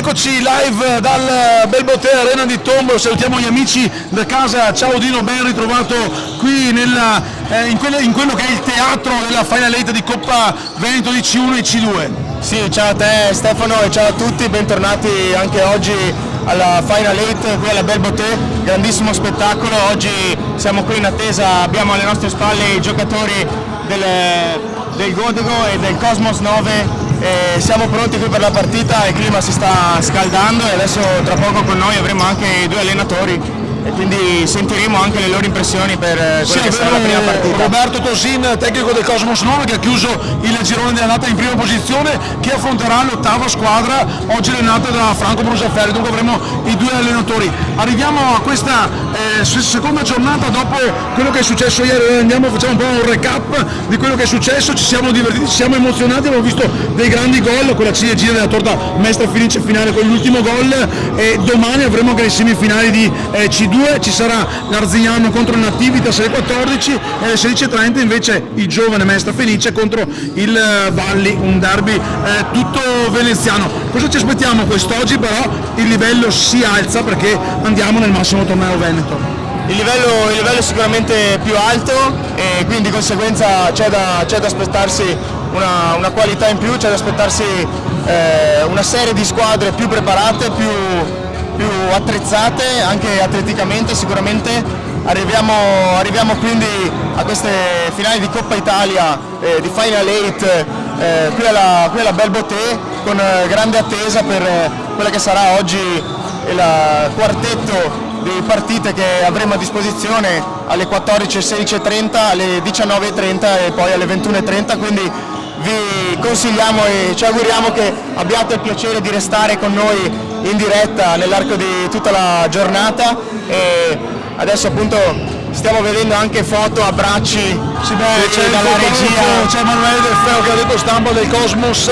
Eccoci live dal Belboté Arena di Tombolo, salutiamo gli amici da casa. Ciao Dino, ben ritrovato qui in quello che è il teatro della Final 8 di Coppa Veneto di C1 e C2. Sì, ciao a te Stefano e ciao a tutti, bentornati anche oggi alla Final 8 qui alla Belboté, grandissimo spettacolo. Oggi siamo qui in attesa, abbiamo alle nostre spalle i giocatori del Godego e del Cosmos 9. Siamo pronti qui per la partita, il clima si sta scaldando e adesso tra poco con noi avremo anche i due allenatori e quindi sentiremo anche le loro impressioni per quella che sarà la prima partita. Roberto Tosin, tecnico del Cosmos 9, che ha chiuso il girone di andata in prima posizione, che affronterà l'ottava squadra oggi allenata da Franco Brusaferri. Dunque avremo i due allenatori. Arriviamo a questa seconda giornata dopo quello che è successo ieri. Facciamo un po' un recap di quello che è successo. Ci siamo divertiti, ci siamo emozionati, abbiamo visto dei grandi gol, quella ciliegina della torta Mestre finisce finale con l'ultimo gol, e domani avremo anche le semifinali di C2. Ci sarà l'Arzignano contro il Nativitas alle 14 e alle 16:30 invece il giovane Mestre Felice contro il Valli, un derby tutto veneziano. Cosa ci aspettiamo quest'oggi? Però il livello si alza perché andiamo nel massimo torneo veneto. Il livello è sicuramente più alto e quindi di conseguenza c'è da aspettarsi una qualità in più, c'è da aspettarsi una serie di squadre più preparate, più attrezzate, anche atleticamente sicuramente. Arriviamo quindi a queste finali di Coppa Italia, di Final 8 qui alla Belboté, con grande attesa per quella che sarà oggi il quartetto di partite che avremo a disposizione alle 14, 16:30, alle 19:30 e poi alle 21:30, quindi vi consigliamo e ci auguriamo che abbiate il piacere di restare con noi in diretta nell'arco di tutta la giornata. E adesso appunto stiamo vedendo anche foto, abbracci c'è dalla regia. C'è Emanuele Del Feo che ha detto stampa del Cosmos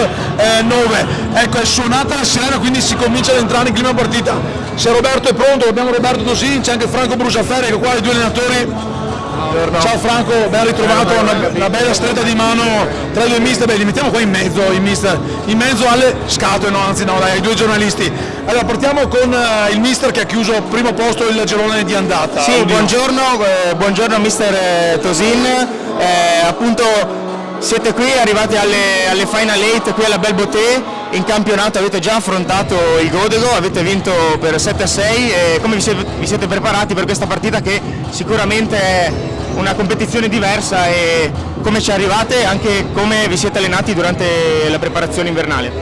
9. Ecco, è suonata la sirena, quindi si comincia ad entrare in clima partita. Se Roberto è pronto, abbiamo Roberto Tosin, c'è anche Franco Brusaferri, che qua i due allenatori. Ciao Franco, ben ritrovato, una bella stretta di mano tra i due mister. Li mettiamo qua in mezzo, i mister, in mezzo alle scatole, ai due giornalisti. Allora partiamo con il mister che ha chiuso primo posto il girone di andata. Sì, buongiorno mister Tosin, appunto siete qui arrivati alle Final 8 qui alla Belboté. In campionato avete già affrontato il Godego, avete vinto per 7-6 e come vi siete preparati per questa partita che sicuramente è una competizione diversa, e come ci arrivate, anche come vi siete allenati durante la preparazione invernale?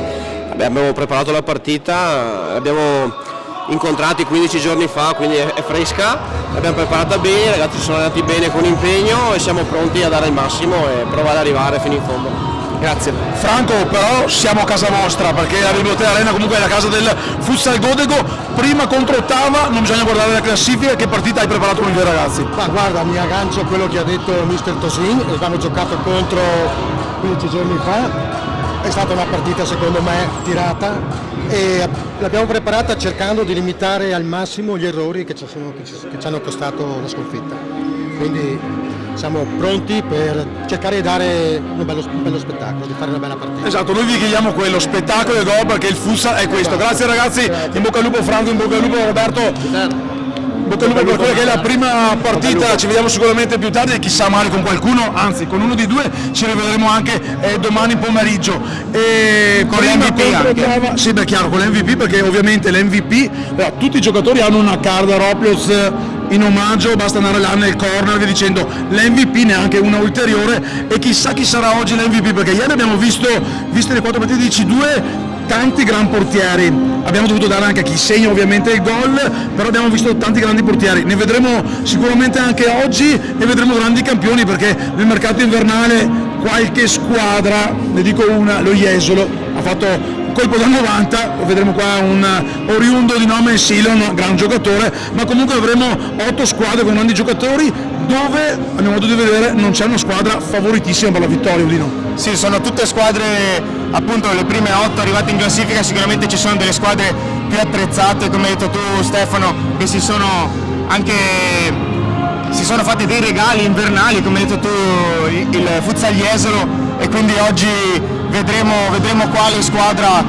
Abbiamo preparato la partita, l'abbiamo incontrati 15 giorni fa, quindi è fresca, l'abbiamo preparata bene, i ragazzi sono andati bene con impegno e siamo pronti a dare il massimo e provare ad arrivare fino in fondo. Grazie. Franco, però siamo a casa vostra, perché la Belboté Arena comunque è la casa del Futsal Godego, prima contro ottava, non bisogna guardare la classifica. Che partita hai preparato con i tuoi ragazzi? Ma guarda, mi aggancio a quello che ha detto mister Tosin, abbiamo giocato contro 15 giorni fa, è stata una partita secondo me tirata e l'abbiamo preparata cercando di limitare al massimo gli errori che ci hanno costato la sconfitta. Quindi siamo pronti per cercare di dare un bello spettacolo, di fare una bella partita. Esatto, noi vi chiediamo quello spettacolo e gol, perché il futsal è questo. Grazie ragazzi, in bocca al lupo Franco, in bocca al lupo Roberto, in bocca al lupo per quella che è la prima partita. Ci vediamo sicuramente più tardi e chissà magari con qualcuno, anzi con uno di due ci rivedremo anche domani pomeriggio. E con l'MVP sì, beh, chiaro, con l'MVP, perché ovviamente l'MVP, tutti i giocatori hanno una card Roplios in omaggio, basta andare là nel corner, via dicendo. L'MVP neanche una ulteriore, e chissà chi sarà oggi l'MVP, perché ieri abbiamo viste le 4 partite di C2, tanti gran portieri, abbiamo dovuto dare anche a chi segna ovviamente il gol, però abbiamo visto tanti grandi portieri, ne vedremo sicuramente anche oggi e vedremo grandi campioni, perché nel mercato invernale qualche squadra, ne dico una, lo Jesolo, ha fatto colpo da 90, vedremo qua un oriundo di nome Silon, gran giocatore, ma comunque avremo 8 squadre con grandi giocatori, dove a mio modo di vedere non c'è una squadra favoritissima per la vittoria, Udino. Sì, sono tutte squadre, appunto le prime 8 arrivate in classifica. Sicuramente ci sono delle squadre più attrezzate, come hai detto tu Stefano, che si sono fatti dei regali invernali, come hai detto tu, il Futsal Jesolo, e quindi oggi vedremo quale squadra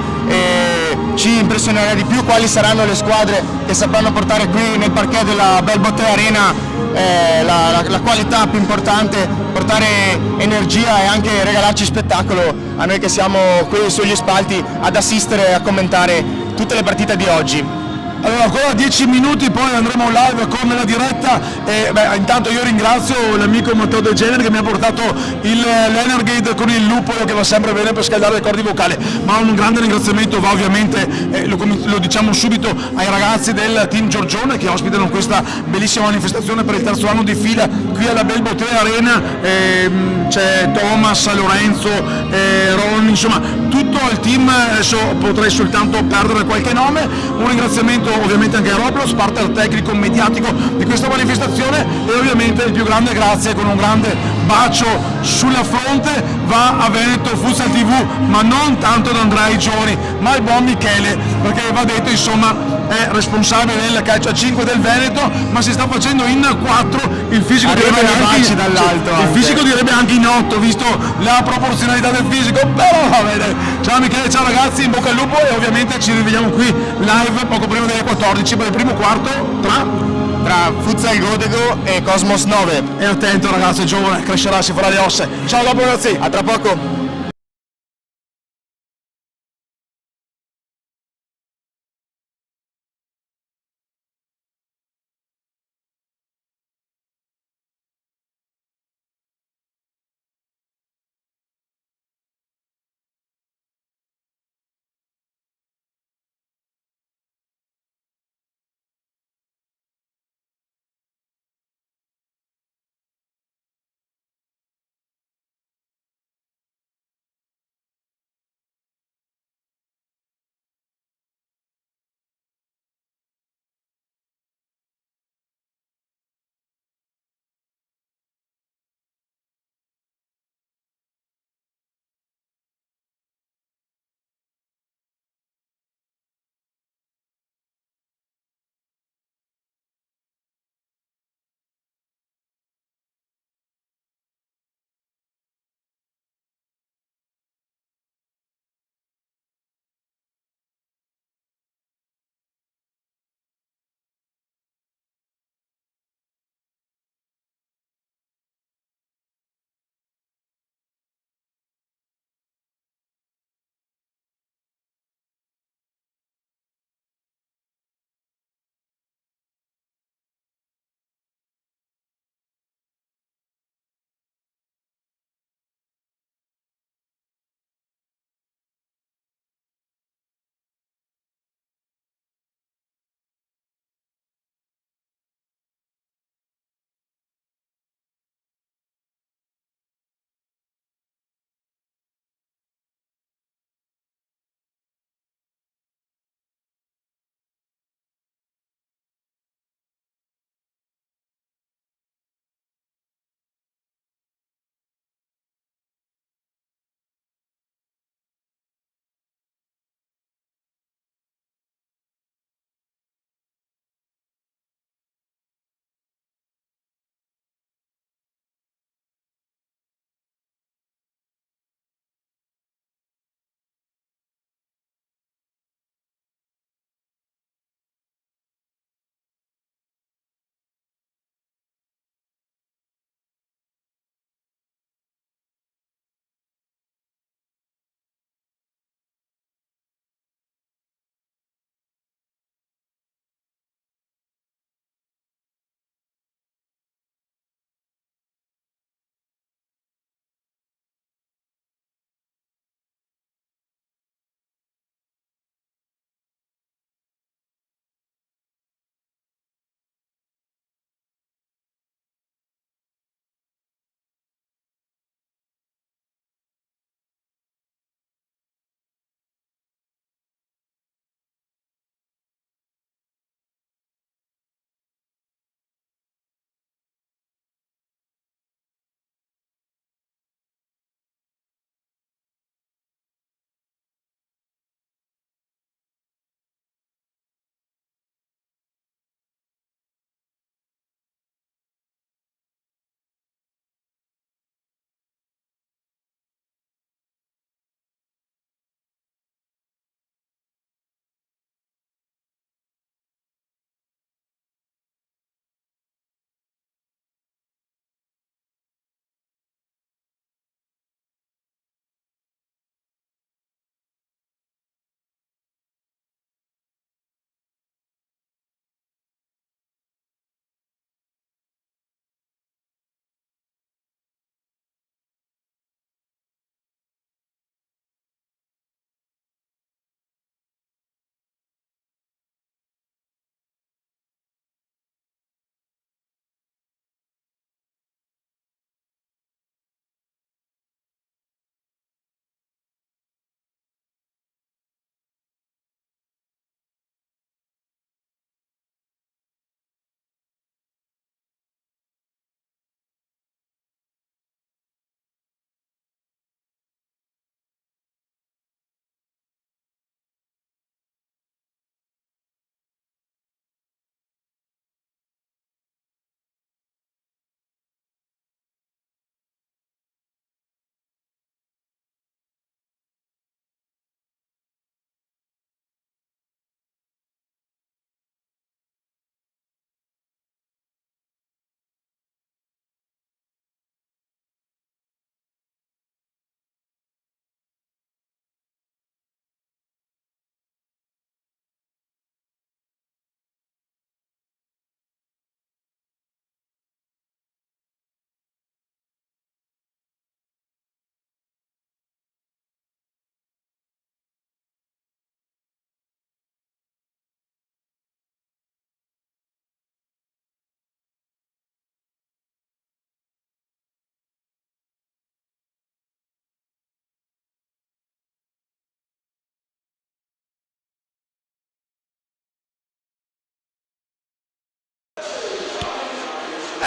ci impressionerà di più, quali saranno le squadre che sapranno portare qui nel parquet della Bell Bottle Arena la qualità più importante, portare energia e anche regalarci spettacolo a noi che siamo qui sugli spalti ad assistere e a commentare tutte le partite di oggi. Allora ancora 10 minuti poi andremo live con la diretta e intanto io ringrazio l'amico Matteo De Genere che mi ha portato l'Energate con il lupolo che va sempre bene per scaldare le corde vocali, ma un grande ringraziamento va ovviamente, lo diciamo subito, ai ragazzi del team Giorgione che ospitano questa bellissima manifestazione per il terzo anno di fila qui alla Bell Bottle Arena, c'è Thomas, Lorenzo, Ron, insomma tutto il team, adesso potrei soltanto perdere qualche nome, un ringraziamento ovviamente anche a Roblos, partner tecnico mediatico di questa manifestazione, e ovviamente il più grande grazie con un grande bacio sulla fronte va a Veneto Futsal TV, ma non tanto da Andrea Gioni, ma al buon Michele, perché va detto insomma è responsabile del calcio a 5 del Veneto, ma si sta facendo in 4, il fisico direbbe anche, dall'alto, il fisico direbbe anche in 8 visto la proporzionalità del fisico, però va bene. Ciao Michele, ciao ragazzi, in bocca al lupo e ovviamente ci rivediamo qui live poco prima delle 14 per il primo quarto Tra Futsal Godego e Cosmos 9. e attento ragazzo, è giovane, crescerà, si farà le ossa. Ciao, dopo ragazzi, A tra poco.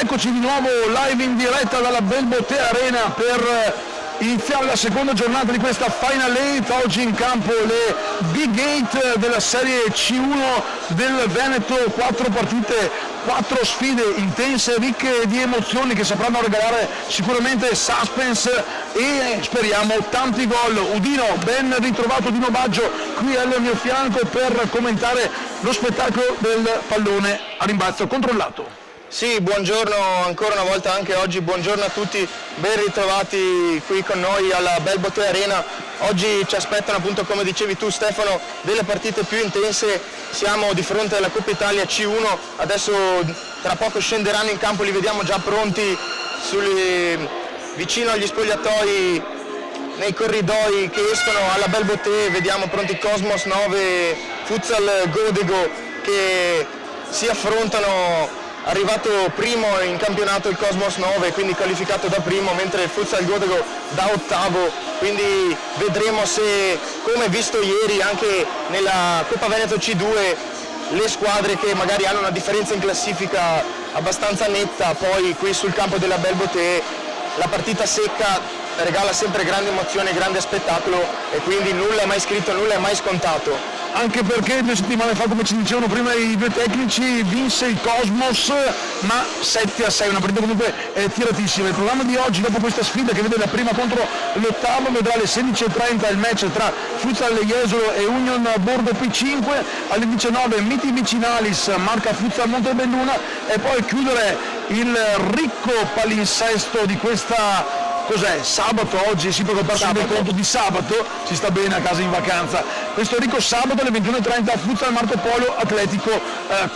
Eccoci di nuovo live in diretta dalla Belbotea Arena per iniziare la seconda giornata di questa Final 8. Oggi in campo le Big 8 della Serie C1 del Veneto, 4 partite, 4 sfide intense, ricche di emozioni che sapranno regalare sicuramente suspense e speriamo tanti gol. Udino, ben ritrovato Udino Baggio qui al mio fianco per commentare lo spettacolo del pallone a rimbalzo controllato. Sì, buongiorno ancora una volta anche oggi, buongiorno a tutti, ben ritrovati qui con noi alla Belbotea Arena. Oggi ci aspettano, appunto, come dicevi tu Stefano, delle partite più intense. Siamo di fronte alla Coppa Italia C1, adesso tra poco scenderanno in campo, li vediamo già pronti vicino agli spogliatoi, nei corridoi che escono alla Belbotea. Vediamo pronti Cosmos 9, Futsal Godego che si affrontano. Arrivato primo in campionato il Cosmos 9, quindi qualificato da primo, mentre il Futsal Godego da ottavo, quindi vedremo se, come visto ieri anche nella Coppa Veneto C2, le squadre che magari hanno una differenza in classifica abbastanza netta, poi qui sul campo della Belbotea la partita secca regala sempre grande emozione, grande spettacolo, e quindi nulla è mai scritto, nulla è mai scontato. Anche perché 2 settimane fa, come ci dicevano prima i due tecnici, vinse il Cosmos, ma 7-6, una partita comunque tiratissima. Il programma di oggi, dopo questa sfida che vede la prima contro l'ottavo, vedrà alle 16:30 il match tra Futsal Jesolo e Union Bordo P5, alle 19 Miti Vicinalis marca Futsal Montebelluna, e poi chiudere il ricco palinsesto di questa... Cos'è? Sabato oggi, sì, perché ho perso il conto di sabato, si sta bene a casa in vacanza. Questo ricco sabato alle 21:30 Futsal Marco Polo Atletico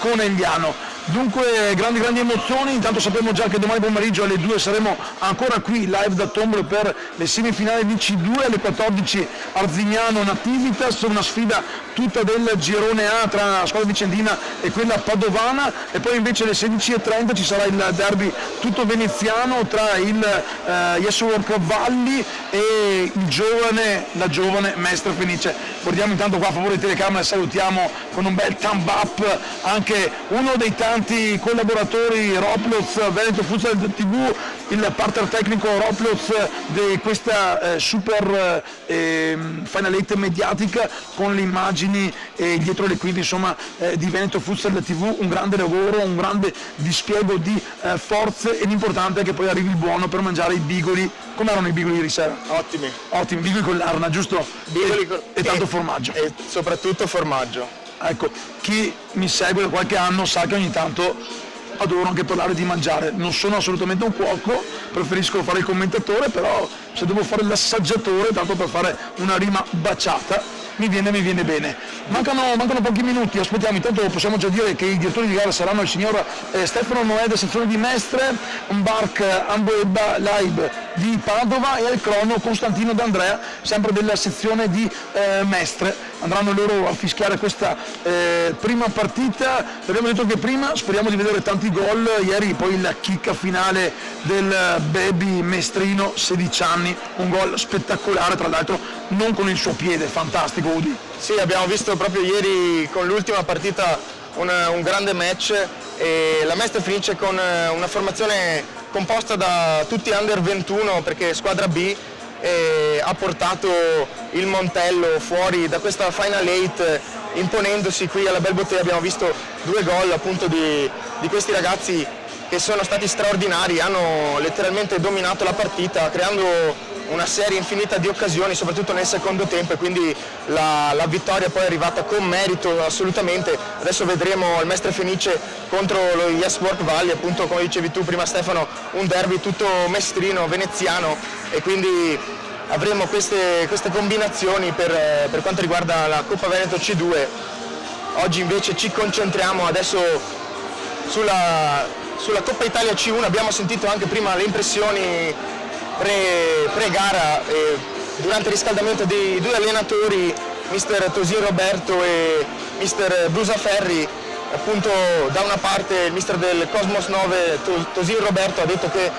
Conegliano. Dunque grandi emozioni. Intanto sappiamo già che domani pomeriggio alle 2 saremo ancora qui live da Tombolo per le semifinali di C2, alle 14 Arzignano Nativitas, una sfida tutta del girone A tra la squadra vicentina e quella padovana, e poi invece alle 16:30 ci sarà il derby tutto veneziano tra il Yes-Work Valli e la giovane Mestre Fenice. Guardiamo intanto qua a favore di telecamera, salutiamo con un bel thumb up anche uno dei tanti collaboratori Roploz Veneto Futsal TV, il partner tecnico Roploz di questa super Final 8 mediatica, con le immagini dietro le quinte, insomma, di Veneto Futsal TV. Un grande lavoro, un grande dispiego di forze, e l'importante è che poi arrivi il buono per mangiare i bigoli. Come erano i bigoli ieri sera? Ottimi, bigoli con l'arna, giusto? E tanto formaggio. E soprattutto formaggio. Ecco, chi mi segue da qualche anno sa che ogni tanto adoro anche parlare di mangiare. Non sono assolutamente un cuoco, preferisco fare il commentatore, però se devo fare l'assaggiatore, tanto per fare una rima baciata, mi viene bene. Mancano pochi minuti, aspettiamo. Intanto possiamo già dire che i direttori di gara saranno il signor Stefano Noè, sezione di Mestre, Bark Amboeba Laib di Padova, e al crono Costantino D'Andrea, sempre della sezione di Mestre. Andranno loro a fischiare questa prima partita. Abbiamo detto che prima speriamo di vedere tanti gol. Ieri poi la chicca finale del baby mestrino, 16 anni, un gol spettacolare, tra l'altro non con il suo piede, fantastico Udi. Sì, abbiamo visto proprio ieri con l'ultima partita un grande match, e la Mestre finisce con una formazione composta da tutti under 21, perché squadra B ha portato il Montello fuori da questa Final 8 imponendosi qui alla Belbotea. Abbiamo visto 2 gol appunto di questi ragazzi che sono stati straordinari, hanno letteralmente dominato la partita creando una serie infinita di occasioni, soprattutto nel secondo tempo, e quindi la vittoria poi è arrivata con merito assolutamente. Adesso vedremo il Mestre Fenice contro lo Yes-Work Valley, appunto come dicevi tu prima Stefano, un derby tutto mestrino, veneziano, e quindi avremo queste combinazioni per quanto riguarda la Coppa Veneto C2. Oggi invece ci concentriamo adesso sulla Coppa Italia C1. Abbiamo sentito anche prima le impressioni pre-gara durante il riscaldamento dei 2 allenatori, mister Tosin Roberto e mister Brusaferri. Appunto, da una parte il mister del Cosmos 9 Tosin Roberto ha detto che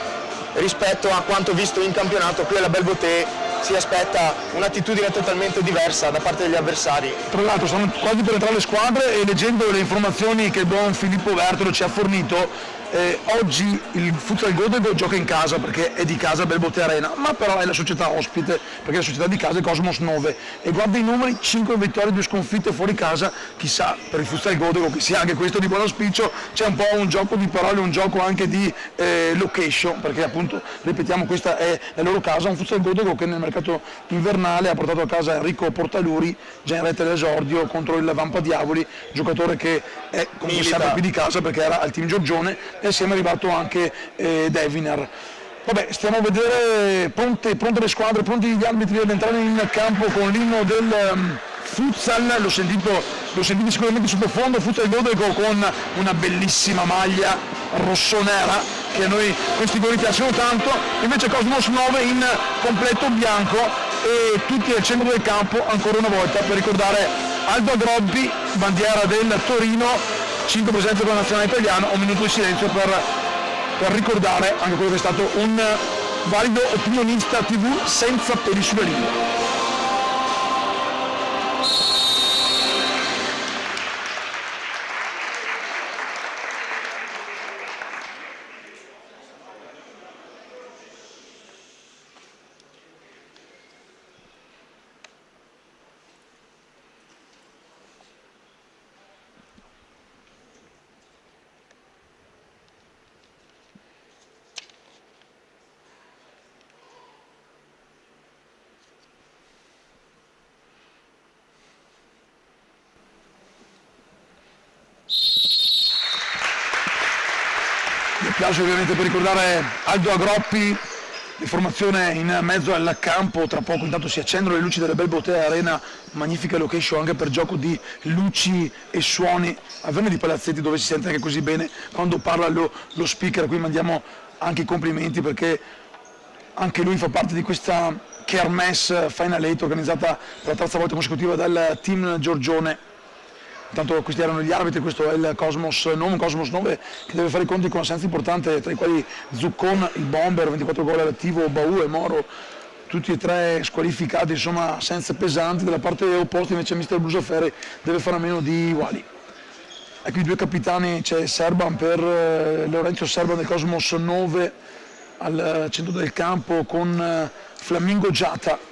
rispetto a quanto visto in campionato qui alla Belbotea si aspetta un'attitudine totalmente diversa da parte degli avversari. Tra l'altro sono quasi per entrare le squadre, e leggendo le informazioni che il buon Filippo Bertolo ci ha fornito, oggi il Futsal Godego gioca in casa perché è di casa Belbote Arena, ma però è la società ospite perché la società di casa è Cosmos 9 e guarda i numeri, 5 vittorie, 2 sconfitte fuori casa, chissà per il Futsal Godego che sia anche questo di buon auspicio, c'è un po' un gioco di parole, un gioco anche di location, perché appunto ripetiamo questa è la loro casa, un Futsal Godego che nel mercato invernale ha portato a casa Enrico Portaluri, già in rete all'esordio contro il Vampa Diavoli, giocatore che è come sempre qui di casa perché era al team Giorgione e assieme è arrivato anche Devinar. Vabbè, stiamo a vedere pronte le squadre, pronti gli arbitri ad entrare in campo con l'inno del futsal, lo sentite sicuramente sottofondo, Futsal Godego con una bellissima maglia rossonera che a noi questi colori piacciono tanto, invece Cosmos 9 in completo bianco e tutti al centro del campo ancora una volta per ricordare Aldo Agrobbi, bandiera del Torino, 5 presenze con la nazionale italiana, un minuto di silenzio per ricordare anche quello che è stato un valido opinionista TV senza peli sulla lingua. Applauso ovviamente per ricordare Aldo Agroppi, di formazione in mezzo al campo, tra poco intanto si accendono le luci della Belbote Arena, magnifica location anche per gioco di luci e suoni, a Verne di Palazzetti dove si sente anche così bene quando parla lo speaker, qui mandiamo anche i complimenti perché anche lui fa parte di questa Kermesse Final 8 organizzata per la 3ª volta consecutiva dal team Giorgione. Intanto questi erano gli arbitri, questo è il Cosmos 9 che deve fare i conti con un'assenza importante, tra i quali Zuccon, il bomber, 24 gol all'attivo, Bau e Moro, tutti e tre squalificati, insomma assenze pesanti. Dalla parte opposta invece Mister Brusaferri deve fare a meno di Wali. Ecco i due capitani, c'è Serban per Lorenzo Serban del Cosmos 9 al centro del campo con Flamingo Giata,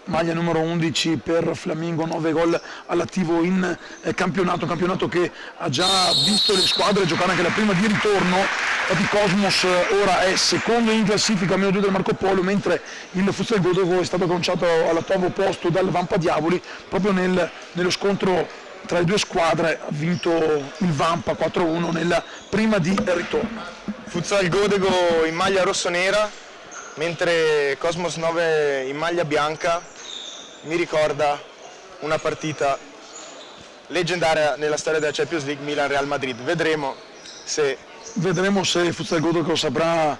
maglia numero 11 per Flamingo, 9 gol all'attivo in campionato che ha già visto le squadre giocare anche la prima di ritorno. Infatti Cosmos ora è secondo in classifica a meno 2 del Marco Polo, mentre il Futsal Godego è stato conciato all'8° posto dal Vampa Diavoli. Proprio nello scontro tra le due squadre ha vinto il Vampa 4-1 nella prima di ritorno. Futsal Godego in maglia rosso-nera, mentre Cosmos 9 in maglia bianca. Mi ricorda una partita leggendaria nella storia della Champions League, Milan-Real Madrid. Vedremo se il Futsal Godego saprà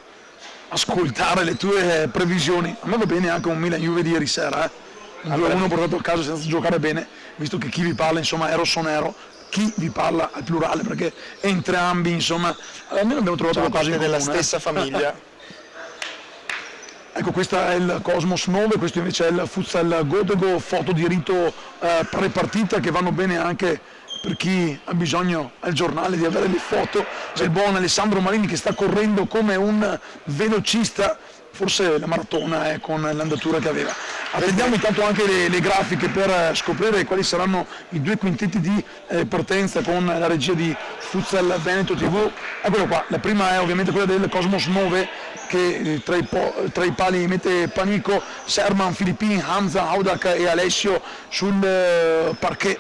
ascoltare le tue previsioni. A me va bene anche un Milan-Juve di ieri sera, uno portato a casa senza giocare bene, visto che chi vi parla insomma è rossonero, chi vi parla al plurale perché entrambi insomma almeno abbiamo trovato qualcosa in comune, della stessa famiglia. Ecco, questo è il Cosmos 9, questo invece è il Futsal Godego, foto di rito pre-partita che vanno bene anche per chi ha bisogno al giornale di avere le foto. C'è il buon Alessandro Marini che sta correndo come un velocista, forse la maratona con l'andatura che aveva. Attendiamo intanto anche le grafiche per scoprire quali saranno i due quintetti di partenza con la regia di Futsal Veneto TV. Eccolo qua, la prima è ovviamente quella del Cosmos 9 che tra i pali mette Panico, Serman, Filippini, Hamza, Audac e Alessio sul parquet.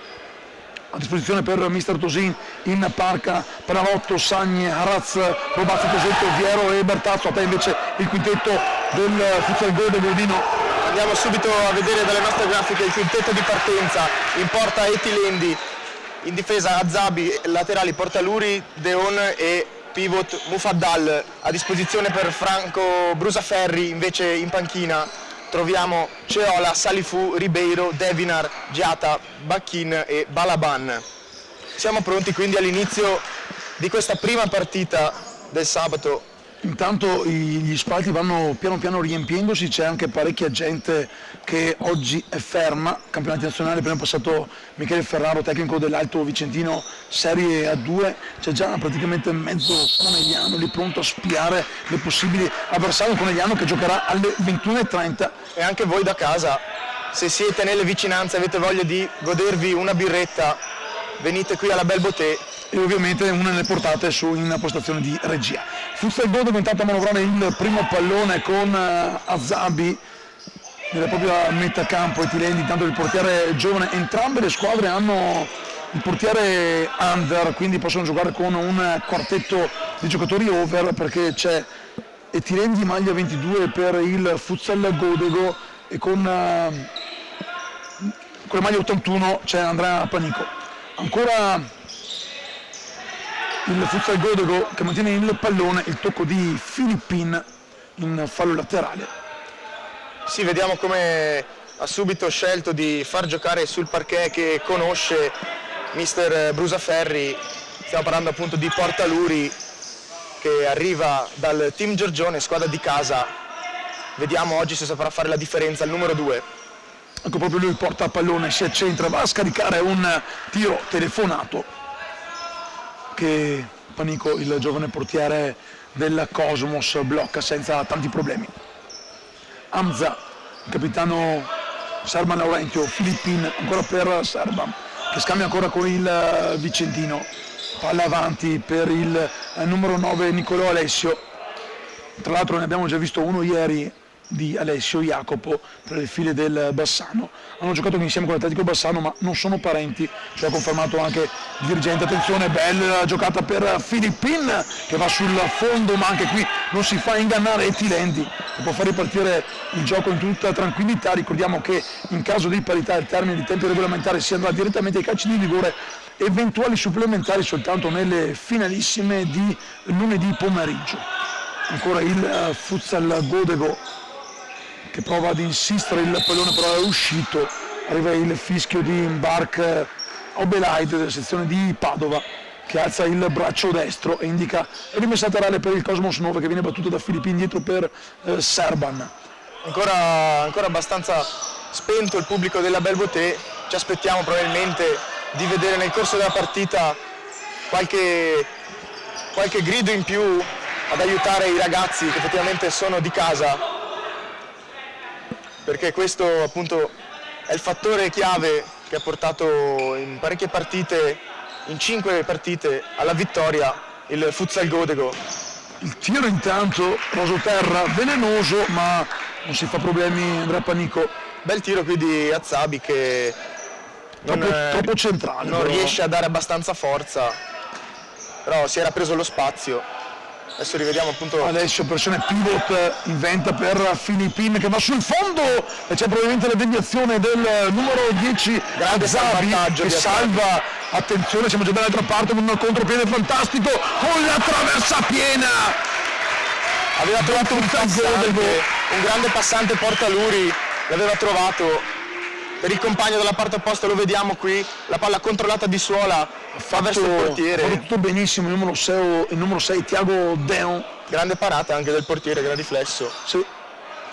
A disposizione per Mister Tosin in parca, Panarotto, Sagni, Haraz, Robazzi, Tosetto, Viero e Bertazzo. A te invece il quintetto del Futsal Godego, Dino. Andiamo subito a vedere dalle nostre grafiche il quintetto di partenza. In porta Etilendi, in difesa Azabi, laterali Portaluri, Deon e pivot Mufaddal. A disposizione per Franco Brusaferri invece in panchina troviamo Ceola, Salifu, Ribeiro, Devinar, Giata, Bacchin e Balaban. Siamo pronti quindi all'inizio di questa prima partita del sabato Intanto gli spalti vanno piano piano riempiendosi, c'è anche parecchia gente che oggi è ferma. Campionati nazionali, prima è passato Michele Ferraro, tecnico dell'Alto Vicentino Serie A2, c'è già praticamente mezzo Conegliano lì pronto a spiare le possibili avversari, un Conegliano che giocherà alle 21:30. E anche voi da casa, se siete nelle vicinanze e avete voglia di godervi una birretta, venite qui alla Bel Boté. E ovviamente una nelle portate in postazione di regia. Futsal Godego intanto a manovrare il primo pallone con Azabi nella propria metà campo e Tilendi, intanto il portiere giovane. Entrambe le squadre hanno il portiere under, quindi possono giocare con un quartetto di giocatori over, perché c'è Tilendi maglia 22 per il Futsal Godego e con la maglia 81 c'è Andrea Panico. Ancora il Futsal Godego che mantiene il pallone, il tocco di Filippin in fallo laterale. Sì, vediamo come ha subito scelto di far giocare sul parquet che conosce mister Brusaferri. Stiamo parlando appunto di Portaluri che arriva dal team Giorgione, squadra di casa. Vediamo oggi se saprà fare la differenza il numero 2. Ecco, proprio lui porta il pallone, si accentra, va a scaricare un tiro telefonato che Panico, il giovane portiere del Cosmos, blocca senza tanti problemi. Hamza, il capitano Serban Laurentio, Filippin ancora per Serban che scambia ancora con il Vicentino, palla avanti per il numero 9 Nicolò Alessio. Tra l'altro ne abbiamo già visto uno ieri di Alessio Jacopo tra le file del Bassano. Hanno giocato insieme con l'Atletico Bassano ma non sono parenti, ce l'ha confermato anche il dirigente. Attenzione, bella giocata per Filippin che va sul fondo, ma anche qui non si fa ingannare Etilendi che può far ripartire il gioco in tutta tranquillità. Ricordiamo che in caso di parità il termine di tempi regolamentari si andrà direttamente ai calci di rigore, eventuali supplementari soltanto nelle finalissime di lunedì pomeriggio. Ancora il Futsal Godego che prova ad insistere, il pallone però è uscito, arriva il fischio di Imbark Obelaide della sezione di Padova che alza il braccio destro e indica rimessa laterale per il Cosmos 9 che viene battuto da Filippin dietro per Serban. Ancora abbastanza spento il pubblico della Bel Boté, ci aspettiamo probabilmente di vedere nel corso della partita qualche grido in più ad aiutare i ragazzi che effettivamente sono di casa, perché questo appunto è il fattore chiave che ha portato in parecchie partite, in 5 partite, alla vittoria il Futsal Godego. Il tiro intanto, rasoterra, velenoso, ma non si fa problemi Andrea Panico. Bel tiro qui di Azabi che troppo centrale. Non però riesce a dare abbastanza forza, però si era preso lo spazio. Adesso rivediamo appunto Alessio, pressione pivot inventa per Filippin che va sul fondo e c'è probabilmente la deviazione del numero 10 grande Azabi salvataggio che di salva. Attenzione, siamo già dall'altra parte con un contropiede fantastico con la traversa piena. Aveva trovato un grande passante Portaluri, l'aveva trovato per il compagno dalla parte opposta, lo vediamo qui, la palla controllata di Suola verso il portiere. Ha fatto tutto benissimo il numero 6 Tiago Deon. Grande parata anche del portiere, gran riflesso. Sì.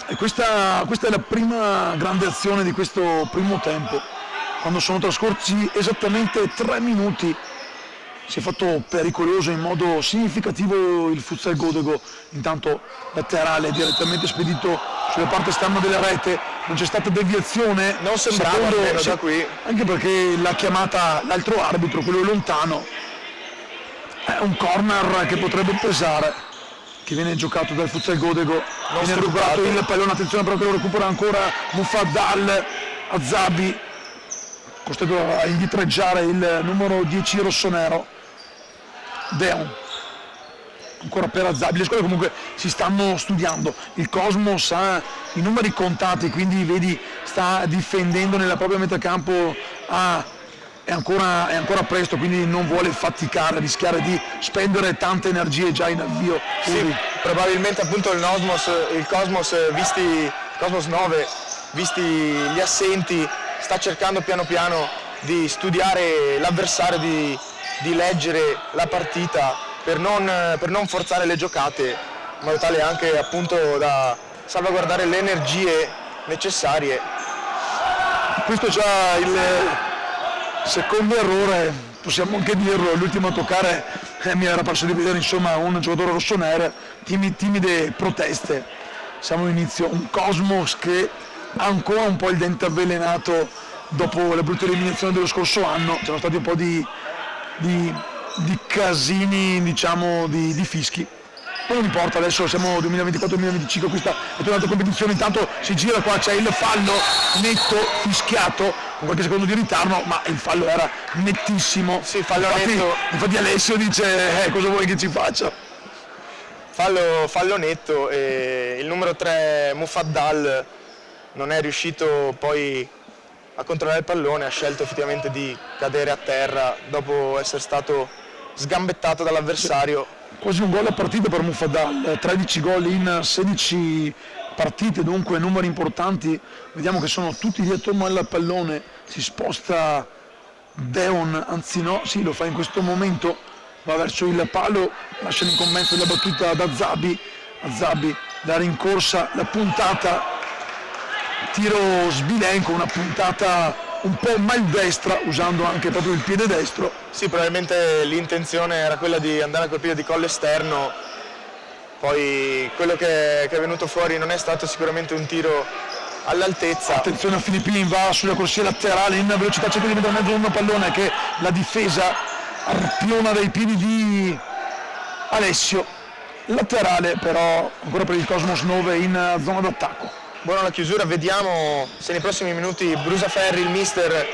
E questa è la prima grande azione di questo primo tempo, quando sono trascorsi esattamente 3 minuti. Si è fatto pericoloso in modo significativo il Futsal Godego, intanto laterale direttamente spedito sulla parte esterna della rete, non c'è stata deviazione, non sembrava almeno da qui, anche perché l'ha chiamata l'altro arbitro, quello lontano. È un corner che potrebbe pesare, che viene giocato dal Futsal Godego, viene recuperato il pallone, attenzione però che lo recupera ancora Mufaddal. Azabi costretto a indietreggiare il numero 10 rossonero. Deon ancora per Azabi. Le squadre comunque si stanno studiando, il Cosmos ha i numeri contati, quindi vedi sta difendendo nella propria metà campo, è ancora presto, quindi non vuole faticare, rischiare di spendere tante energie già in avvio. Sì, probabilmente appunto il Cosmos Cosmos 9, visti gli assenti, sta cercando piano piano di studiare l'avversario, di leggere la partita per non forzare le giocate in modo tale anche appunto da salvaguardare le energie necessarie. Questo è già il secondo errore, possiamo anche dirlo, l'ultimo a toccare mi era parso di vedere insomma un giocatore rossonero, timide proteste. Siamo all'inizio, un Cosmos che ha ancora un po' il dente avvelenato dopo la brutta eliminazione dello scorso anno, c'erano stati un po' di casini, diciamo, di fischi. Non importa, adesso siamo 2024-2025, questa è tornata competizione, intanto si gira qua, c'è il fallo netto, fischiato, con qualche secondo di ritardo, ma il fallo era nettissimo. Sì, fallo netto. Infatti Alessio dice, cosa vuoi che ci faccia? Fallo netto, e il numero 3 Mufaddal non è riuscito poi a controllare il pallone, ha scelto effettivamente di cadere a terra dopo essere stato sgambettato dall'avversario. Quasi un gol a partita per Mufaddal, 13 gol in 16 partite, dunque numeri importanti. Vediamo che sono tutti dietro al pallone, si sposta Deon, anzi no, sì, lo fa in questo momento, va verso il palo, lascia l'incombenza della battuta da Zabi, la rincorsa, la puntata, tiro sbilenco, una puntata un po' maldestra, usando anche proprio il piede destro. Sì, probabilmente l'intenzione era quella di andare a colpire di collo esterno, poi quello che è venuto fuori non è stato sicuramente un tiro all'altezza. Attenzione a Filippin, va sulla corsia laterale in velocità, cerca di mettere in mezzo un pallone che la difesa arpiona dai piedi di Alessio. Laterale però ancora per il Cosmos 9 in zona d'attacco. Buona la chiusura, vediamo se nei prossimi minuti Brusaferri, il mister,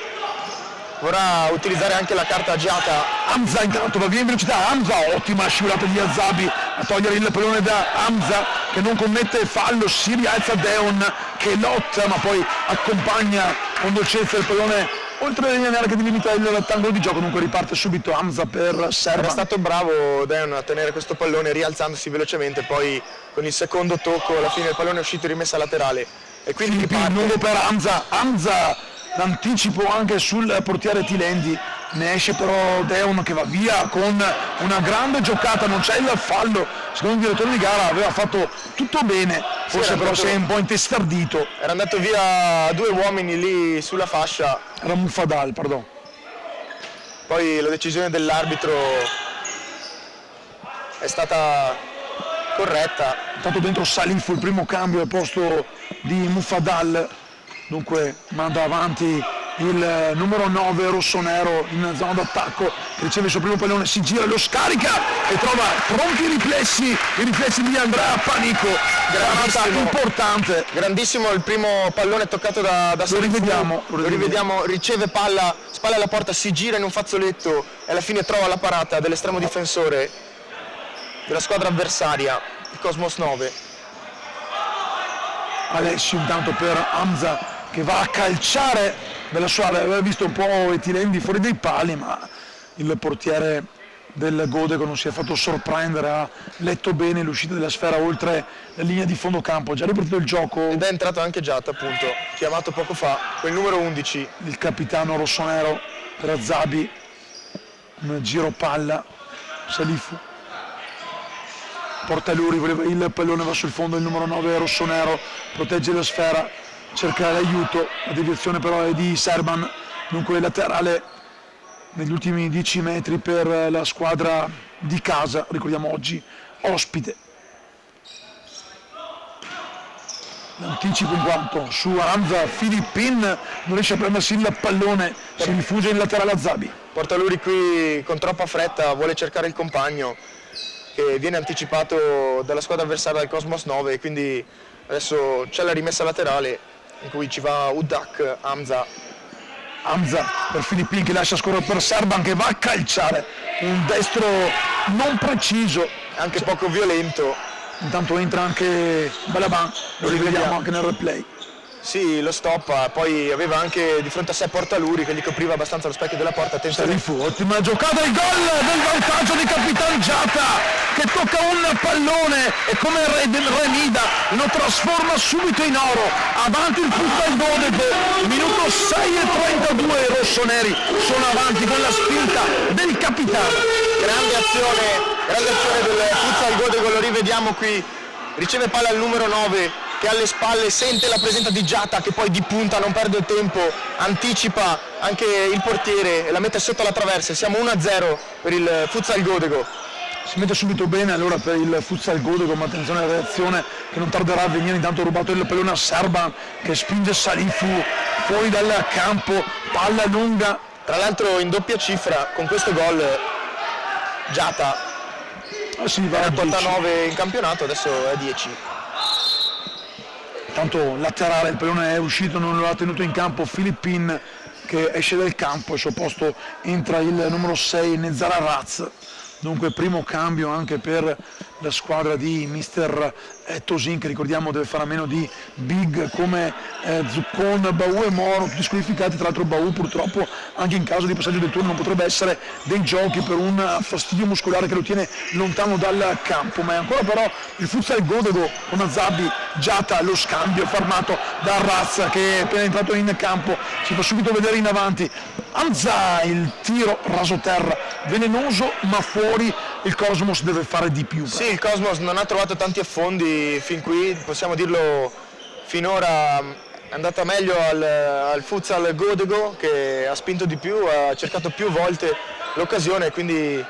vorrà utilizzare anche la carta agiata. Hamza intanto va via in velocità, Hamza, ottima scivolata di Azabi a togliere il pallone da Hamza che non commette fallo, si rialza Deon che lotta ma poi accompagna con dolcezza il pallone oltre la linea nera che delimita il rettangolo di gioco, dunque riparte subito Hamza per Serban. Era stato bravo Deon a tenere questo pallone rialzandosi velocemente, poi con il secondo tocco alla fine il pallone è uscito in rimessa laterale e quindi Filippin lungo per Hamza l'anticipo anche sul portiere Tilendi, ne esce però Deon che va via con una grande giocata, non c'è il fallo, secondo il direttore di gara aveva fatto tutto bene, forse però si è un po' intestardito. Era andato via due uomini lì sulla fascia. Era Mufaddal, pardon. Poi la decisione dell'arbitro è stata corretta. Intanto dentro Salifu, il primo cambio al posto di Mufaddal, dunque manda avanti il numero 9 rossonero in zona d'attacco che riceve il suo primo pallone, si gira, lo scarica e trova pronti i riflessi di Andrea Panico, granata importante. Grandissimo il primo pallone toccato da Salifu. Lo rivediamo, riceve palla, spalla alla porta, si gira in un fazzoletto e alla fine trova la parata dell'estremo difensore della squadra avversaria, il Cosmos 9. Alessio intanto per Hamza che va a calciare della sua, aveva visto un po' Etilendi fuori dai pali, ma il portiere del Godeco non si è fatto sorprendere, ha letto bene l'uscita della sfera oltre la linea di fondo campo, già ripartito il gioco. Ed è entrato anche Giatta, appunto, chiamato poco fa, quel numero 11. Il capitano rossonero per Azabi, un giro palla, Salifu. Portaluri voleva il pallone, va sul fondo il numero 9 rossonero, protegge la sfera, cerca l'aiuto, la deviazione però è di Serban, dunque laterale negli ultimi 10 metri per la squadra di casa, ricordiamo oggi ospite. L'anticipo in quanto su Hamza, Filippin non riesce a prendersi il pallone, si rifugia in laterale a Zabi. Portaluri qui con troppa fretta vuole cercare il compagno che viene anticipato dalla squadra avversaria del Cosmos 9 e quindi adesso c'è la rimessa laterale in cui ci va Udak, Hamza per Filippin che lascia scorrere per Serban che va a calciare, un destro non preciso, anche poco violento. Intanto entra anche Balaban, lo rivediamo anche nel replay. Sì, lo stoppa, poi aveva anche di fronte a sé Portaluri che gli copriva abbastanza lo specchio della porta. Salifu, ottima giocata, il gol del vantaggio di Capitan Giatta che tocca un pallone e come Remida lo trasforma subito in oro, avanti il Futsal Godeco, minuto 6 e 32, i rossoneri sono avanti con la spinta del capitano. grande azione del Futsal Godego, lo rivediamo qui, riceve palla il numero 9 che alle spalle sente la presenza di Giata che poi di punta non perde tempo, anticipa anche il portiere e la mette sotto la traversa. Siamo 1-0 per il Futsal Godego. Si mette subito bene allora per il Futsal Godego, ma attenzione alla reazione che non tarderà a venire. Intanto ha rubato il pallone a Serban che spinge Salifu fuori dal campo, palla lunga. Tra l'altro in doppia cifra con questo gol Giata Va a 89 in campionato, adesso è 10. Tanto laterale, il pallone è uscito, non lo ha tenuto in campo Filippin che esce dal campo, al suo posto entra il numero 6 Nezara Raz. Dunque primo cambio anche per la squadra di mister Tosin, che ricordiamo deve fare a meno di big come Zuccon, Bau e Moro, tutti squalificati. Tra l'altro Bau purtroppo anche in caso di passaggio del turno non potrebbe essere dei giochi per un fastidio muscolare che lo tiene lontano dal campo, ma è ancora però il Futsal Godego con Azabi, Giata, lo scambio fermato da Razza che è appena entrato in campo, si fa subito vedere in avanti. Anza, il tiro raso terra, velenoso ma fuori, il Cosmos deve fare di più. Sì, il Cosmos non ha trovato tanti affondi fin qui, possiamo dirlo, finora è andata meglio al Futsal Godego che ha spinto di più, ha cercato più volte l'occasione, quindi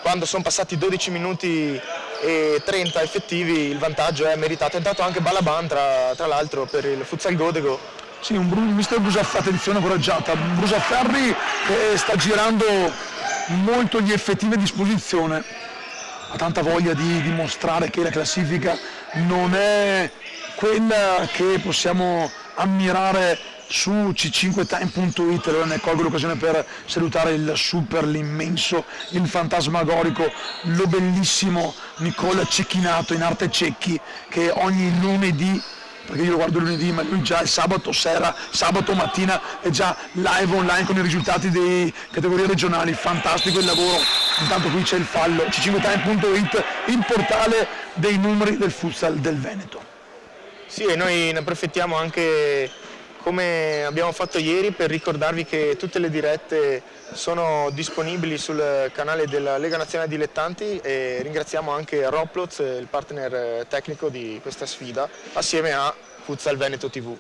quando sono passati 12 minuti e 30 effettivi il vantaggio è meritato. È entrato anche Balaban tra l'altro per il Futsal Godego. Sì, un mister Brusafferri, attenzione coraggiata, Brusafferri che sta girando molto gli effettivi a disposizione, ha tanta voglia di dimostrare che la classifica non è quella che possiamo ammirare su c5time.it. Allora ne colgo l'occasione per salutare il super, l'immenso, il fantasmagorico, lo bellissimo Nicola Cecchinato in arte Cecchi, che ogni lunedì, perché io lo guardo lunedì, ma lui già il sabato sera, sabato mattina è già live online con i risultati delle categorie regionali. Fantastico il lavoro. Intanto qui c'è il fallo, c5time.it, il portale dei numeri del futsal del Veneto. Sì, e noi ne approfittiamo anche come abbiamo fatto ieri per ricordarvi che tutte le dirette sono disponibili sul canale della Lega Nazionale Dilettanti, e ringraziamo anche Roploz, il partner tecnico di questa sfida, assieme a Futsal Veneto TV.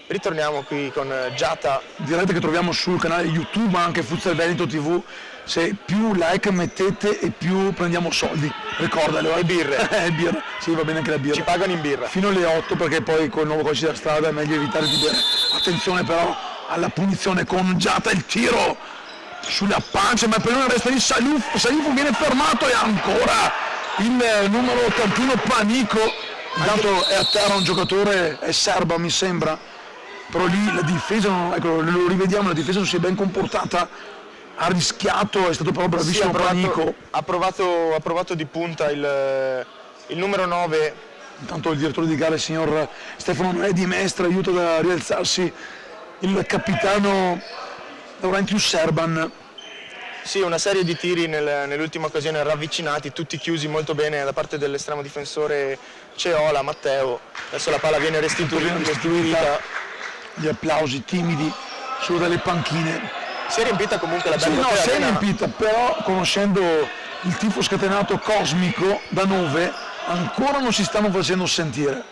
Ritorniamo qui con Giata. Dirette che troviamo sul canale YouTube, ma anche Futsal Veneto TV. Se più like mettete e più prendiamo soldi, ricordalo. E birre. Birra. Sì, va bene anche la birra. Ci pagano in birra. Fino alle 8, perché poi con il nuovo codice della strada è meglio evitare di bere. Attenzione però alla punizione con Giata, il tiro sulla pancia, ma per una resta di Salifu viene fermato, e ancora il numero 81 Panico. Intanto è a terra un giocatore, è serba mi sembra, però lì la difesa, ecco, lo rivediamo, la difesa non si è ben comportata, ha rischiato, è stato però bravissimo. Sì, Panico. Ha provato di punta il numero 9. Intanto il direttore di gara, il signor Stefano Noè, Mestre, aiuta da rialzarsi il capitano Laurentius Serban. Sì, una serie di tiri nell'ultima occasione ravvicinati, tutti chiusi molto bene da parte dell'estremo difensore Ceola, Matteo. Adesso la palla viene restituita. Gli applausi timidi solo dalle panchine. Si è riempita comunque la bella si è riempita, però conoscendo il tifo scatenato cosmico da 9 ancora non si stanno facendo sentire.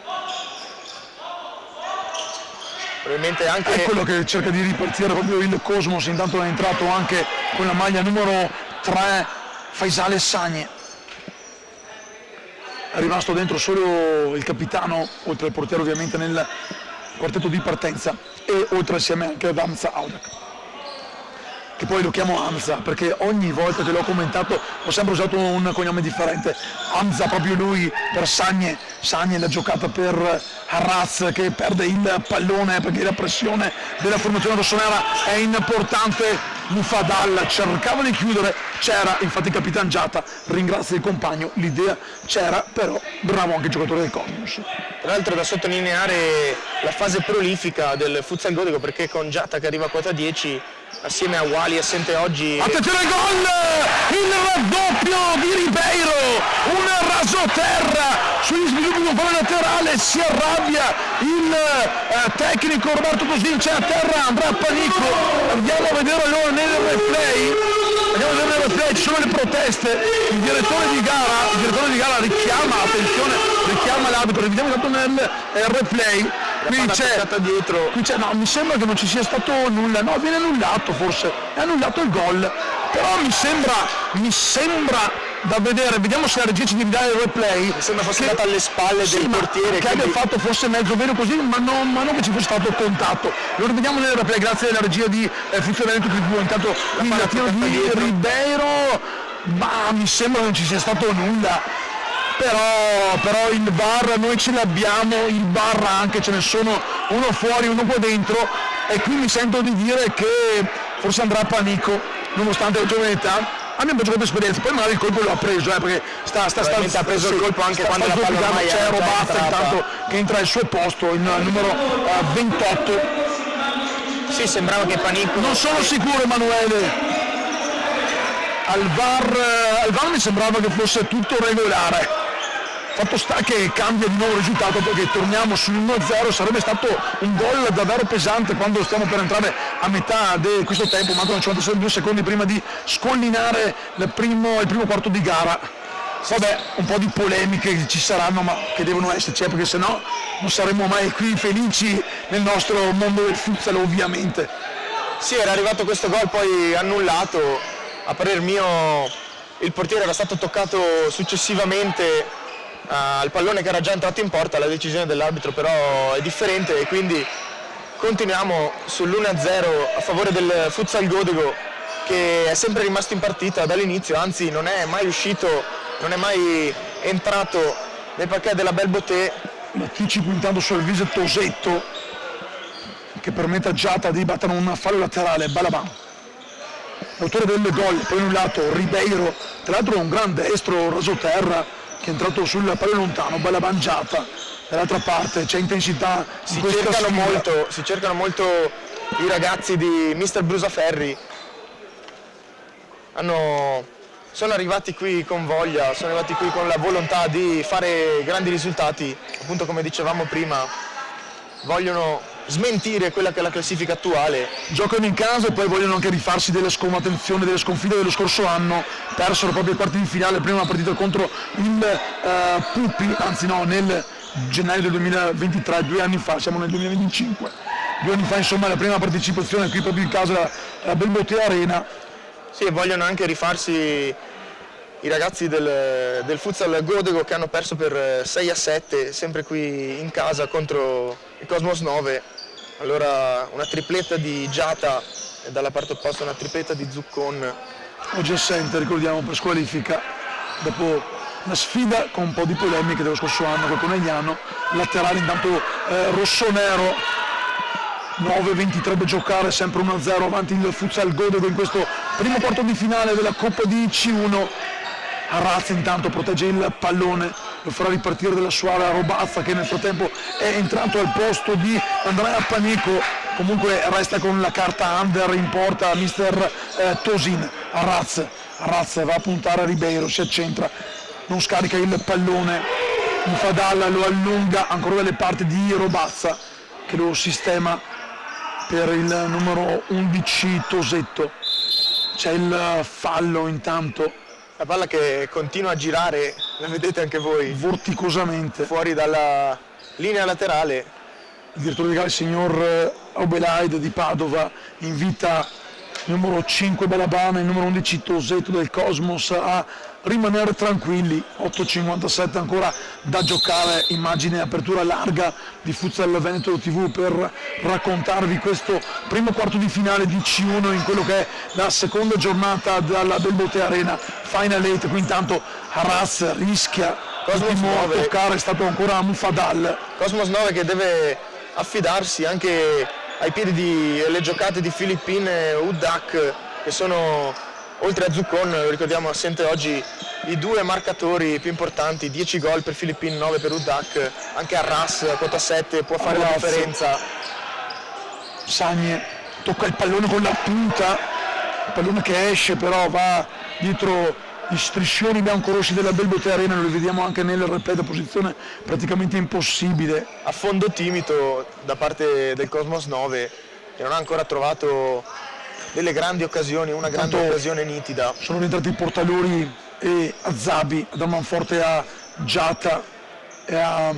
Probabilmente anche... È quello che cerca di ripartire proprio il Cosmos. Intanto è entrato anche con la maglia numero 3 Faisale Sagni. È rimasto dentro solo il capitano, oltre al portiere ovviamente nel quartetto di partenza, e oltre assieme anche ad Hamza Audak, che poi lo chiamo Hamza perché ogni volta che l'ho commentato ho sempre usato un cognome differente. Hamza, proprio lui, per Sagni la giocata per Arraz che perde il pallone perché la pressione della formazione rossonera è importante. Mufadal cercava di chiudere, c'era, infatti il Capitan Giata ringrazia il compagno, l'idea c'era, però bravo anche il giocatore del Cosmos. Tra l'altro da sottolineare la fase prolifica del Futsal Godego, perché con Giata che arriva a quota 10 assieme a Wali assente oggi. Attenzione al gol! Il raddoppio di Ribeiro, un rasoterra sugli sviluppi di un palo laterale, si arrabbia il tecnico Roberto Tosin, c'è a terra Andrea Panico. Andiamo a vedere allora nel replay ci sono le proteste, il direttore di gara richiama, attenzione, richiama l'arbitro, rivediamo tanto nel replay, qui c'è dietro. no, mi sembra che non ci sia stato nulla, no, viene annullato forse, è annullato il gol, però mi sembra da vedere, vediamo se la regia ci deve dare il replay. Mi sembra fosse andata alle spalle del portiere. Che abbia fatto forse mezzo vero così, ma non che ci fosse stato contatto. Lo rivediamo nel replay, grazie alla regia di Funzionamento TV. Intanto il tiro di Ribeiro, ma mi sembra che non ci sia stato nulla. Però il VAR noi ce l'abbiamo, il VAR anche, ce ne sono uno fuori, uno qua dentro, e qui mi sento di dire che forse andrà a panico, nonostante la giovane età. Abbiamo giocato esperienza, poi magari il colpo lo ha preso, perché ha preso il colpo anche quando la palla ormai c'è Robazza intanto che entra al suo posto, il numero 28. Sì, sembrava che panico. Non sono sicuro, Emanuele. Al VAR mi sembrava che fosse tutto regolare. Fatto sta che cambia di nuovo risultato, perché torniamo sull'1-0, sarebbe stato un gol davvero pesante quando stiamo per entrare a metà di questo tempo, mancano 52 secondi prima di scollinare il primo quarto di gara. Vabbè, un po' di polemiche ci saranno, ma che devono esserci, perché sennò non saremmo mai qui felici nel nostro mondo del futsal, ovviamente. Sì, era arrivato questo gol poi annullato, a parer mio il portiere era stato toccato successivamente al pallone che era già entrato in porta. La decisione dell'arbitro però è differente e quindi continuiamo sull'1-0 a favore del Futsal Godego, che è sempre rimasto in partita dall'inizio, anzi non è mai uscito, non è mai entrato nel parquet della Belle Beauté. L'anticipo intanto sul viso Tosetto che permette a Giata di battere un fallo laterale. Balaban, l'autore del gol, poi annullato. Ribeiro, tra l'altro un gran destro rasoterra che è entrato sul pallone lontano. Balaban, Giata, dall'altra parte c'è intensità. Si cercano molto i ragazzi di Mister Brusaferri, sono arrivati qui con voglia, sono arrivati qui con la volontà di fare grandi risultati, appunto come dicevamo prima, vogliono smentire quella che è la classifica attuale. Giocano in casa e poi vogliono anche rifarsi delle attenzione delle sconfitte dello scorso anno. Persero proprio ai quarti di finale, prima partita contro il Pupi, anzi no, nel gennaio del 2023, 2 anni fa, siamo nel 2025, 2 anni fa insomma la prima partecipazione qui proprio in casa alla Belle Beauté Arena. Sì, e vogliono anche rifarsi i ragazzi del Futsal Godego, che hanno perso per 6-7 sempre qui in casa contro il Cosmos 9. Allora una tripletta di Giata e dalla parte opposta una tripletta di Zuccon. Oggi assente, ricordiamo, per squalifica dopo una sfida con un po' di polemiche dello scorso anno col Conegliano. Laterale intanto rossonero, 9-23 da giocare, sempre 1-0 avanti il Futsal Godego in questo primo quarto di finale della Coppa di C1. Arrazza intanto protegge il pallone, lo farà ripartire dalla sua area Robazza, che nel frattempo è entrato al posto di Andrea Panico. Comunque resta con la carta under in porta mister Tosin. Arrazza va a puntare a Ribeiro, si accentra, non scarica il pallone, Infadalla lo allunga ancora dalle parti di Robazza, che lo sistema per il numero 11 Tosetto. C'è il fallo intanto, la palla che continua a girare, la vedete anche voi, vorticosamente fuori dalla linea laterale. Il direttore di gara, il signor Obelaide di Padova, invita il numero 5 Balabana e il numero 11 Tosetto del Cosmos a rimanere tranquilli. 8.57 ancora da giocare, immagine apertura larga di Futsal Veneto TV per raccontarvi questo primo quarto di finale di C1 in quello che è la seconda giornata dalla Belle Beauté Arena Final 8. Qui intanto Arras rischia a toccare, è stato ancora Mufadal. Cosmos 9 che deve affidarsi anche ai piedi delle giocate di Philippine e Udak, che sono, oltre a Zuccon, lo ricordiamo, assente oggi i due marcatori più importanti, 10 gol per Philippine, 9 per Udak. Anche Arras a quota 7 può fare la differenza. Sagne tocca il pallone con la punta, il pallone che esce però va dietro gli striscioni biancorossi della Belle Beauté Arena. Lo vediamo anche nel replay, da posizione praticamente impossibile. A fondo timido da parte del Cosmos 9, che non ha ancora trovato delle grandi occasioni, una grande occasione nitida. Sono rientrati i Portaluri e Azabi a dar manforte a Giata e a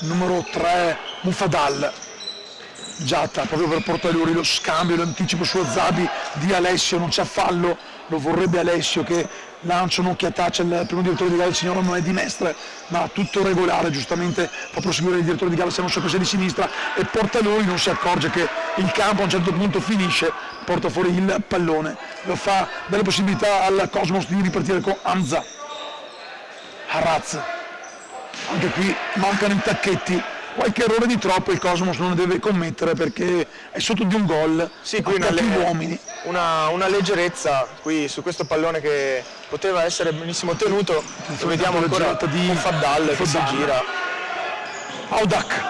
numero 3 Mufadal. Giata proprio per Portaluri, lo scambio, l'anticipo su Azabi di Alessio, non c'è fallo, lo vorrebbe Alessio che lancia un'occhiataccia al primo direttore di gara, il signore non è di Mestre, ma tutto regolare, giustamente fa proseguire il direttore di gara, siamo su questa di sinistra e Portaluri non si accorge che il campo a un certo punto finisce, porta fuori il pallone, lo fa delle possibilità al Cosmos di ripartire con Hamza. Haraz, anche qui mancano i tacchetti, qualche errore di troppo il Cosmos non ne deve commettere perché è sotto di un gol, sì, qui uomini. Una leggerezza qui su questo pallone che poteva essere benissimo tenuto, lo vediamo ancora di Mufadal che si gira. Audak,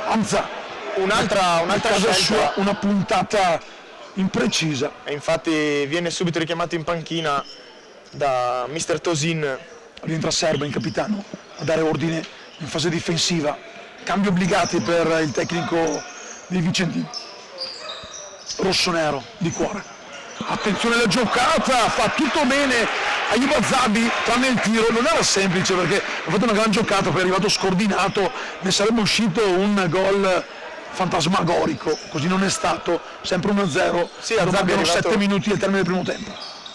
Hamza, un'altra casa scelta sua, una puntata imprecisa. E infatti viene subito richiamato in panchina da Mr. Tosin. Rientra Serba in capitano a dare ordine in fase difensiva. Cambi obbligati per il tecnico dei Vicentini. Rossonero di cuore. Attenzione alla giocata, fa tutto bene Ayoub Azabi, tranne il tiro, non era semplice perché ha fatto una gran giocata, poi è arrivato scordinato, ne sarebbe uscito un gol fantasmagorico, così non è stato, sempre 1-0, sì, Azabi mancano 7 minuti al termine del primo tempo.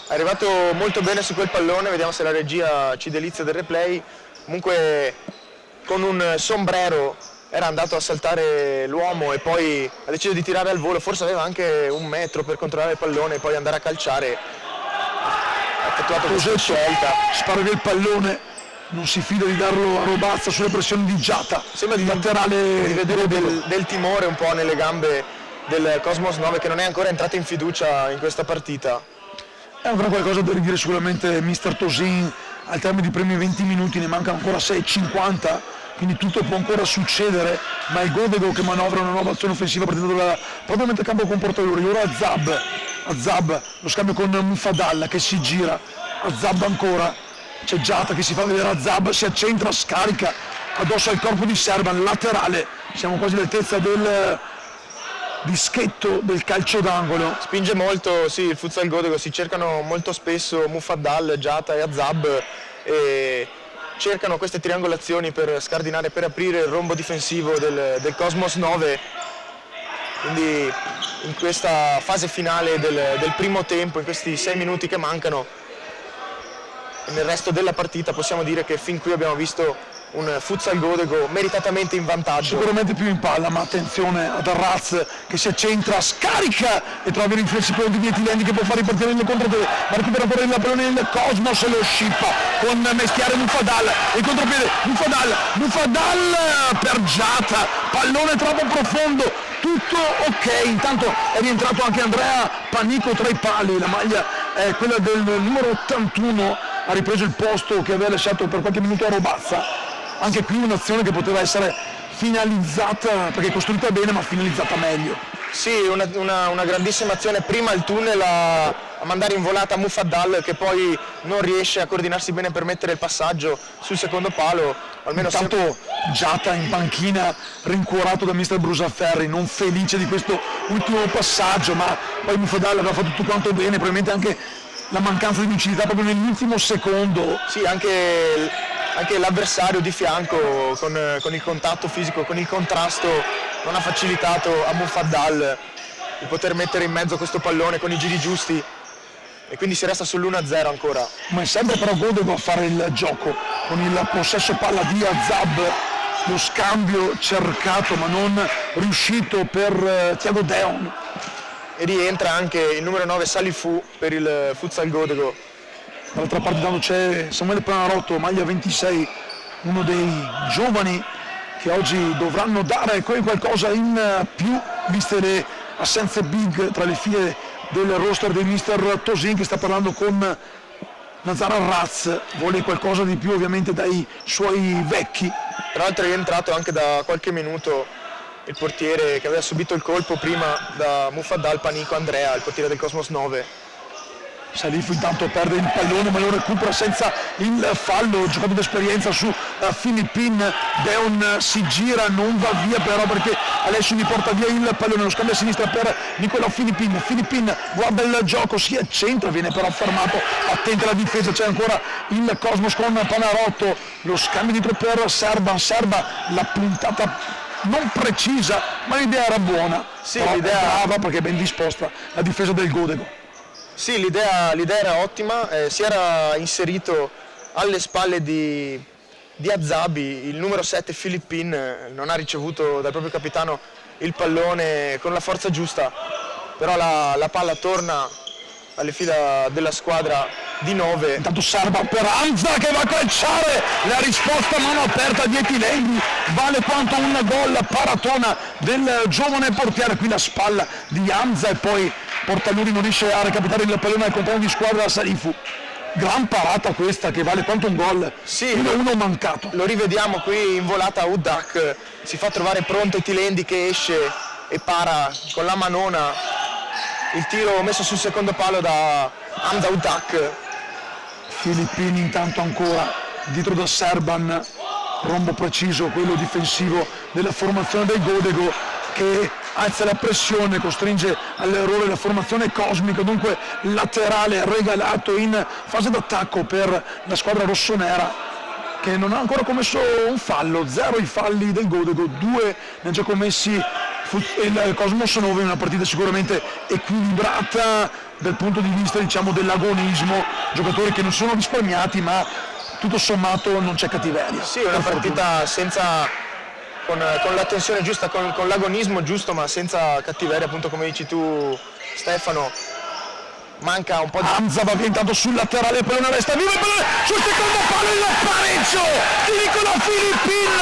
È arrivato molto bene su quel pallone, vediamo se la regia ci delizia del replay, comunque con un sombrero era andato a saltare l'uomo e poi ha deciso di tirare al volo, forse aveva anche un metro per controllare il pallone e poi andare a calciare, ha effettuato questa scelta. Spara via il pallone, non si fida di darlo a Robazza sulle pressioni di Giata, sembra di laterale vedere del timore un po' nelle gambe del Cosmos 9 che non è ancora entrato in fiducia in questa partita. È ancora qualcosa da ridire sicuramente Mr. Tosin, al termine dei primi 20 minuti ne mancano ancora 6,50, quindi tutto può ancora succedere, ma è Godego che manovra una nuova azione offensiva partendo proprio mentre il campo con Portaluri. Ora Azab, lo scambio con Mufadal che si gira, Azab ancora, c'è Giata che si fa vedere, Azab si accentra, scarica addosso al corpo di Serban, laterale, siamo quasi all'altezza del dischetto del calcio d'angolo. Spinge molto, sì, il futsal Godego, si cercano molto spesso Mufadal, Giata e Azab e cercano queste triangolazioni per scardinare, per aprire il rombo difensivo del Cosmos 9, quindi in questa fase finale del primo tempo, in questi 6 minuti che mancano e nel resto della partita possiamo dire che fin qui abbiamo visto un futsal Godego meritatamente in vantaggio. Sicuramente più in palla, ma attenzione ad Arraz che si accentra, scarica e trova i riflessi pronti di Etilendi che può far ripartire il contropiede, ma recupera fuori il pallone il Cosmos e lo scippa con mestiere Mufadal, il contropiede Mufadal per Giata, pallone troppo profondo, tutto ok, intanto è rientrato anche Andrea Panico tra i pali, la maglia è quella del numero 81, ha ripreso il posto che aveva lasciato per qualche minuto a Robazza. Anche qui un'azione che poteva essere finalizzata, perché è costruita bene ma finalizzata meglio. Sì, una grandissima azione, prima il tunnel a mandare in volata Mufadal che poi non riesce a coordinarsi bene per mettere il passaggio sul secondo palo. Almeno intanto Giata in panchina, rincuorato da mister Brusaferri, non felice di questo ultimo passaggio, ma poi Mufadal aveva fatto tutto quanto bene, probabilmente anche la mancanza di lucidità proprio nell'ultimo secondo. Sì, anche l'avversario di fianco con il contatto fisico, con il contrasto, non ha facilitato a Mufadal di poter mettere in mezzo questo pallone con i giri giusti e quindi si resta sull'1-0 ancora. Ma è sempre però Godego a fare il gioco con il possesso palla di Azab, lo scambio cercato ma non riuscito per Thiago Deon. E rientra anche il numero 9 Salifu per il futsal Godego. Dall'altra parte tanto c'è Samuele Panarotto, maglia 26, uno dei giovani che oggi dovranno dare qualcosa in più, viste le assenze big tra le file del roster del mister Tosin, che sta parlando con Nazar Arraz, vuole qualcosa di più ovviamente dai suoi vecchi. Tra l'altro è rientrato anche da qualche minuto il portiere che aveva subito il colpo prima da Mufadal, Panico Andrea, il portiere del Cosmos 9. Salifu intanto perde il pallone ma lo recupera senza il fallo, giocando d'esperienza su Filippin. Deon si gira, non va via però perché adesso gli porta via il pallone, lo scambio a sinistra per Nicolò Filippin. Filippin guarda il gioco, si accentra, viene però fermato, attenta alla difesa, c'è ancora il Cosmos con Panarotto, lo scambio dietro per Serban, la puntata non precisa ma l'idea era buona, sì, però l'idea è brava perché è ben disposta la difesa del Godego. Sì, l'idea era ottima, si era inserito alle spalle di Azabi, il numero 7 Filippin non ha ricevuto dal proprio capitano il pallone con la forza giusta, però la palla torna alle fila della squadra di 9. Intanto Serban per Hamza che va a calciare, la risposta a mano aperta di Etilendi vale quanto un gol, paratona del giovane portiere, qui la spalla di Hamza e poi Portaluri non riesce a recapitare il pallone al compagno di squadra Salifu. Gran parata questa che vale quanto un gol, sì, 1-1 mancato. Lo rivediamo qui in volata Udak, si fa trovare pronto Etilendi che esce e para con la manona il tiro messo sul secondo palo da Hamza Udak. Filippini intanto ancora dietro da Serban, rombo preciso, quello difensivo della formazione del Godego che alza la pressione, costringe all'errore la formazione cosmica, dunque laterale regalato in fase d'attacco per la squadra rossonera che non ha ancora commesso un fallo, 0 i falli del Godego, 2 ne ha già commessi il Cosmos 9, in una partita sicuramente equilibrata dal punto di vista diciamo dell'agonismo, giocatori che non sono risparmiati ma tutto sommato non c'è cattiveria. Sì, una partita senza con la tensione giusta, con l'agonismo giusto ma senza cattiveria, appunto come dici tu Stefano. Manca un po' di... Hamza va via intanto sul laterale, pallone resta vivo, il pallone sul secondo palo, il pareggio di Nicolò Filippin,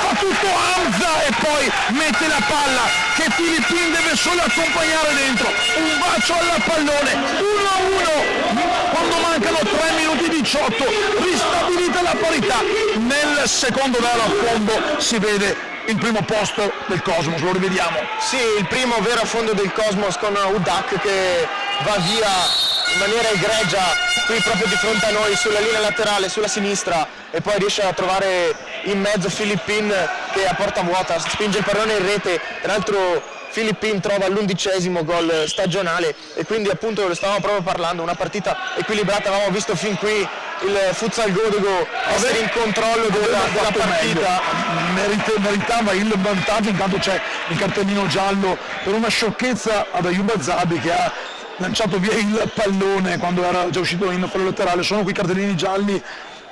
fa tutto Hamza e poi mette la palla che Filippin deve solo accompagnare dentro, un bacio al pallone, 1-1 quando mancano 3 minuti 18, ristabilita la parità, nel secondo vero affondo si vede il primo posto del Cosmos, lo rivediamo. Sì, il primo vero affondo del Cosmos con Udak che va via in maniera egregia qui proprio di fronte a noi sulla linea laterale, sulla sinistra e poi riesce a trovare in mezzo Filippin che a porta vuota spinge il pallone in rete, tra l'altro Filippin trova l'11° gol stagionale e quindi appunto lo stavamo proprio parlando, una partita equilibrata, avevamo visto fin qui il Futsal Godego essere in controllo della partita. Meritava il vantaggio, intanto c'è il cartellino giallo per una sciocchezza ad Ayub Azabi che ha lanciato via il pallone quando era già uscito in fallo laterale. Sono quei cartellini gialli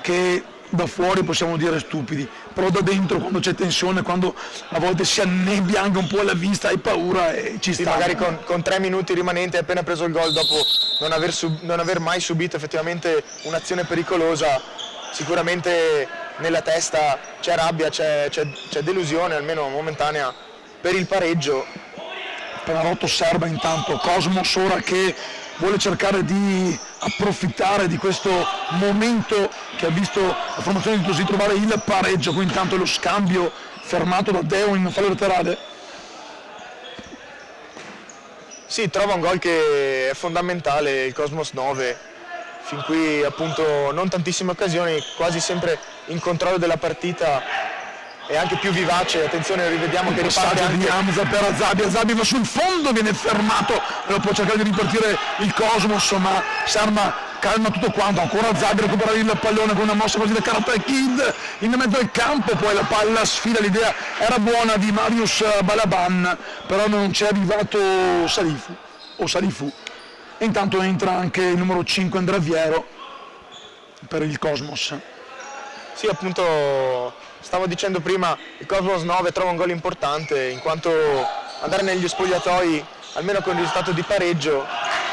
che da fuori possiamo dire stupidi, però da dentro quando c'è tensione, quando a volte si annebbia anche un po' la vista, hai paura e ci sta. Magari con 3 minuti rimanenti appena preso il gol dopo non aver mai subito effettivamente un'azione pericolosa, sicuramente nella testa c'è rabbia, c'è delusione almeno momentanea per il pareggio. Panarotto serba intanto, Cosmos ora che vuole cercare di approfittare di questo momento che ha visto la formazione di Tosi trovare il pareggio, qui intanto lo scambio fermato da Deo in fallo laterale. Sì, trova un gol che è fondamentale, il Cosmos 9, fin qui appunto non tantissime occasioni, quasi sempre in controllo della partita e anche più vivace, attenzione rivediamo che riparte anche di Hamza per Azabi va sul fondo, viene fermato, lo può cercare di ripartire il Cosmos ma Sarma calma tutto quanto, ancora Azabi recupera il pallone con una mossa quasi da Karate Kid in mezzo al campo, poi la palla sfila, l'idea era buona di Marius Balaban però non c'è arrivato Salifu e intanto entra anche il numero 5 Andrea Viero per il Cosmos. Sì, appunto stavo dicendo prima, il Cosmos 9 trova un gol importante in quanto andare negli spogliatoi almeno con il risultato di pareggio,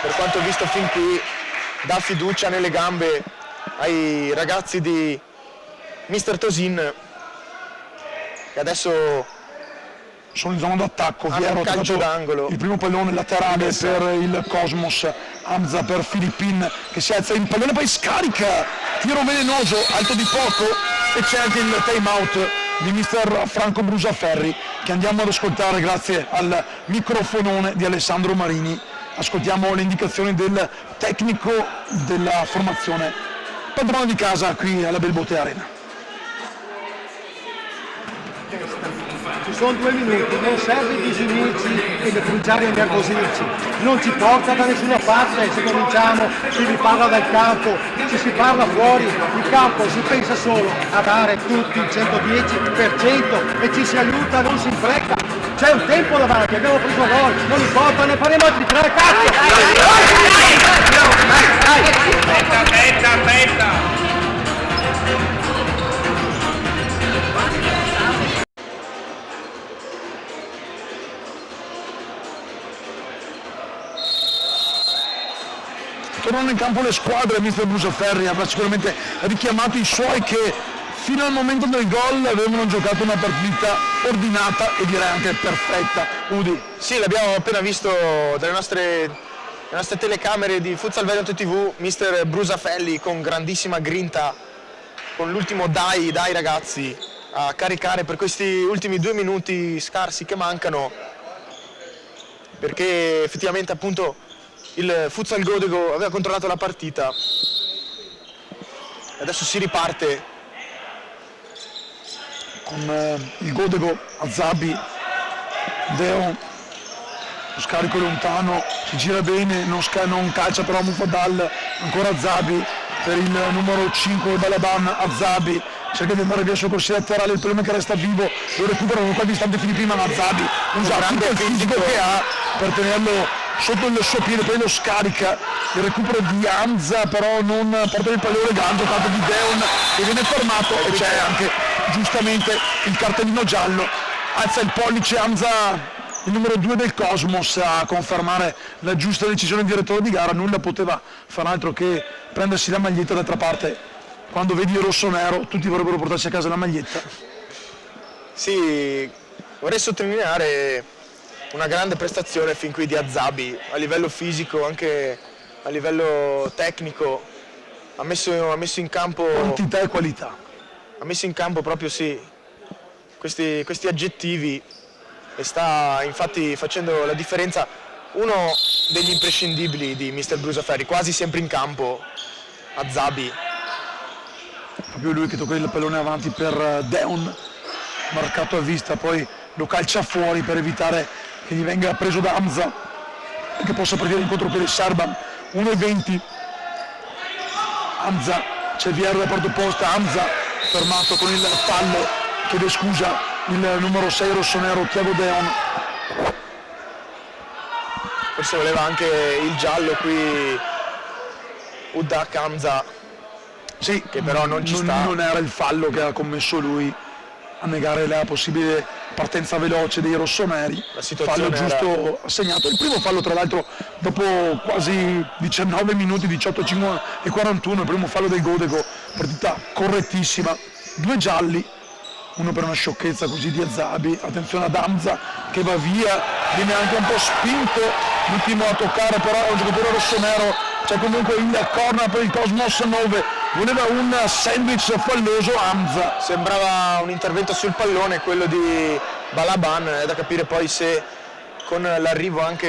per quanto visto fin qui, dà fiducia nelle gambe ai ragazzi di Mister Tosin che adesso sono in zona d'attacco, hanno un calcio d'angolo, il primo pallone laterale per il Cosmos, Hamza per Filippin che si alza il pallone poi scarica, tiro velenoso alto di poco e c'è anche il time out di mister Franco Brusaferri che andiamo ad ascoltare grazie al microfonone di Alessandro Marini ascoltiamo le indicazioni del tecnico della formazione padrone di casa qui alla Belbote Arena. Ci sono 2 minuti, non serve disunirci e cominciare a nervosirci, non ci porta da nessuna parte se cominciamo, si riparla dal campo, ci si parla fuori, il campo si pensa solo a dare tutti il 110% e ci si aiuta, non si impreca, c'è un tempo davanti, abbiamo preso gol, non importa, ne faremo altri 3, cazzo! Aspetta! Tornano in campo le squadre, mister Brusaferri avrà sicuramente richiamato i suoi che fino al momento del gol avevano giocato una partita ordinata e direi anche perfetta. Udi. Sì, l'abbiamo appena visto dalle nostre telecamere di Futsal Veneto TV, mister Brusafelli con grandissima grinta, con l'ultimo dai ragazzi, a caricare per questi ultimi 2 minuti scarsi che mancano, perché effettivamente appunto il Futsal Godego aveva controllato la partita e adesso si riparte con il Godego, Azzabi, Deo, lo scarico lontano, si gira bene, non calcia però Mufadal, ancora Azzabi per il numero 5 Balaban, Azzabi cerca di andare via sul corsia laterale, il problema è che resta vivo, lo recuperano qua distante fino prima, ma Azzabi usa tutto il fisico che ha per tenerlo sotto il suo piede, poi lo scarica, il recupero di Hamza però non porta il pallone, gran giocata di Deon che viene fermato e c'è anche giustamente il cartellino giallo, alza il pollice Hamza, il numero 2 del Cosmos, a confermare la giusta decisione del direttore di gara, nulla poteva far altro che prendersi la maglietta. D'altra parte quando vedi il rosso-nero tutti vorrebbero portarsi a casa la maglietta. Sì, vorrei sottolineare una grande prestazione fin qui di Azzabi, a livello fisico, anche a livello tecnico, ha messo in campo quantità e qualità. Ha messo in campo proprio sì, questi aggettivi e sta infatti facendo la differenza, uno degli imprescindibili di mister Brusaferri, quasi sempre in campo, Azzabi. Proprio lui che tocca il pallone avanti per Deon, marcato a vista, poi lo calcia fuori per evitare che gli venga preso da Hamza e che possa partire incontro per il Serban. 1:20, Hamza, c'è il VR da porta opposta, Hamza fermato con il fallo, chiede scusa il numero 6 rossonero Tiago Deon. Forse voleva anche il giallo qui Udak Hamza, sì, che però non ci sta. Non era il fallo che ha commesso lui a negare la possibile partenza veloce dei rossoneri, fallo giusto assegnato, il primo fallo tra l'altro dopo quasi 19 minuti, 18 e 41, il primo fallo del Godego, partita correttissima, 2 gialli, uno per una sciocchezza così di Azzabi, attenzione ad Hamza che va via, viene anche un po' spinto, l'ultimo a toccare però è un giocatore rossonero, c'è comunque il corner per il Cosmos 9, voleva un sandwich falloso Hamza. Sembrava un intervento sul pallone, quello di Balaban, è da capire poi se con l'arrivo anche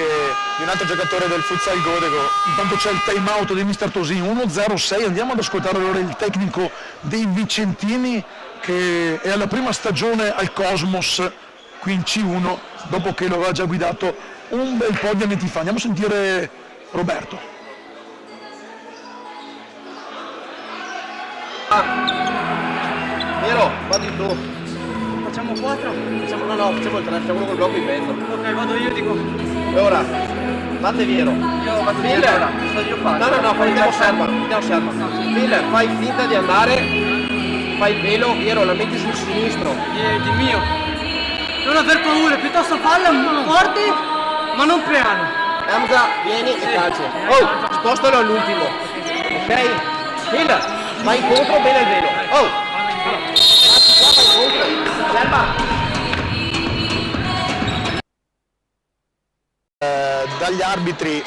di un altro giocatore del Futsal Godego. Intanto c'è il time out di mister Tosin, 1-0-6, andiamo ad ascoltare allora il tecnico dei Vicentini che è alla prima stagione al Cosmos qui in C1 dopo che lo aveva già guidato un bel po' di anni fa. Andiamo a sentire Roberto. Nero, vado tu. Facciamo 4? No, facciamo il 3, facciamo uno col blocco in mezzo. Ok, vado io, dico. E ora, batte Viero. Io vado Filler. No, andiamo Serba. Filler, fai finta di andare, fai il velo, Viero, la metti sul sinistro. Di mio. Non aver paura, piuttosto falla forte, ma non piano. Hamza, vieni e calcio. Oh, spostalo all'ultimo. Ok? Filler, vai incontro bene il velo. Oh! Dagli arbitri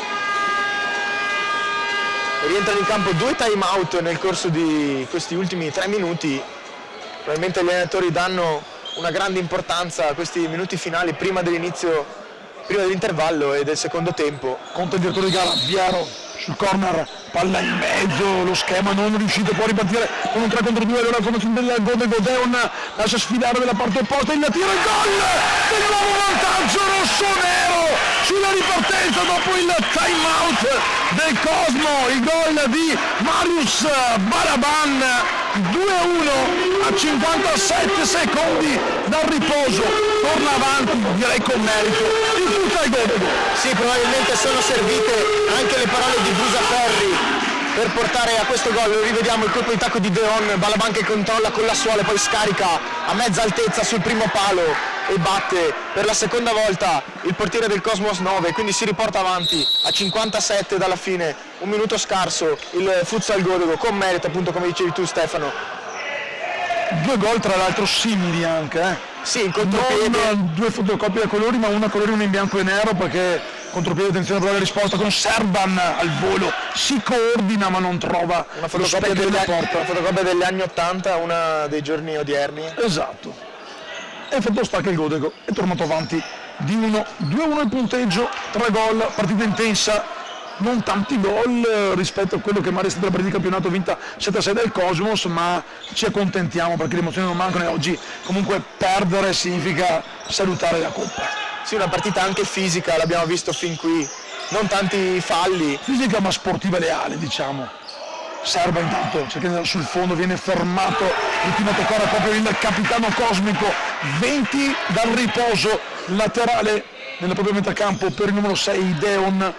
rientrano in campo 2 time out nel corso di questi ultimi 3 minuti. Probabilmente gli allenatori danno una grande importanza a questi minuti finali prima dell'inizio prima dell'intervallo e del secondo tempo. Conta il direttore di gara, Viero sul corner, palla in mezzo, lo schema non riuscito, può ripartire con un 3 contro 2, allora la formazione del Godeon lascia sfidare dalla parte opposta, il tiro, il gol del nuovo vantaggio rosso-nero sulla ripartenza dopo il time out del Cosmo, il gol di Marius Balaban, 2-1 a 57 secondi dal riposo, torna avanti direi con merito il Futsal Godego. Sì, probabilmente sono servite anche le parole di Brusaferri per portare a questo gol. Rivediamo il colpo di tacco di Deon, Balaban che controlla con la suola, poi scarica a mezza altezza sul primo palo e batte per la seconda volta il portiere del Cosmos 9, quindi si riporta avanti a 57 dalla fine, un minuto scarso il Futsal Godego con merito, appunto come dicevi tu Stefano. 2 gol tra l'altro simili anche, Sì, in contropiede. non 2 fotocopie a colori ma una a colori e una in bianco e nero, perché contropiede, attenzione a trovare la risposta con Serban al volo, si coordina ma non trova Una lo specchio della porta. una fotocopia degli anni 80, una dei giorni odierni. Esatto. E fatto sta che il Godego è tornato avanti di 1, 2-1 il punteggio, 3 gol, partita intensa, non tanti gol rispetto a quello che magari è stata la partita di campionato vinta 7-6 del Cosmos, ma ci accontentiamo perché le emozioni non mancano e oggi comunque perdere significa salutare la Coppa. Sì, una partita anche fisica, l'abbiamo visto fin qui, non tanti falli. Fisica ma sportiva leale, diciamo. Serba intanto, cercando sul fondo, viene fermato, il primo toccare proprio il capitano cosmico, 20 dal riposo, laterale nella propria metà campo per il numero 6 Deon,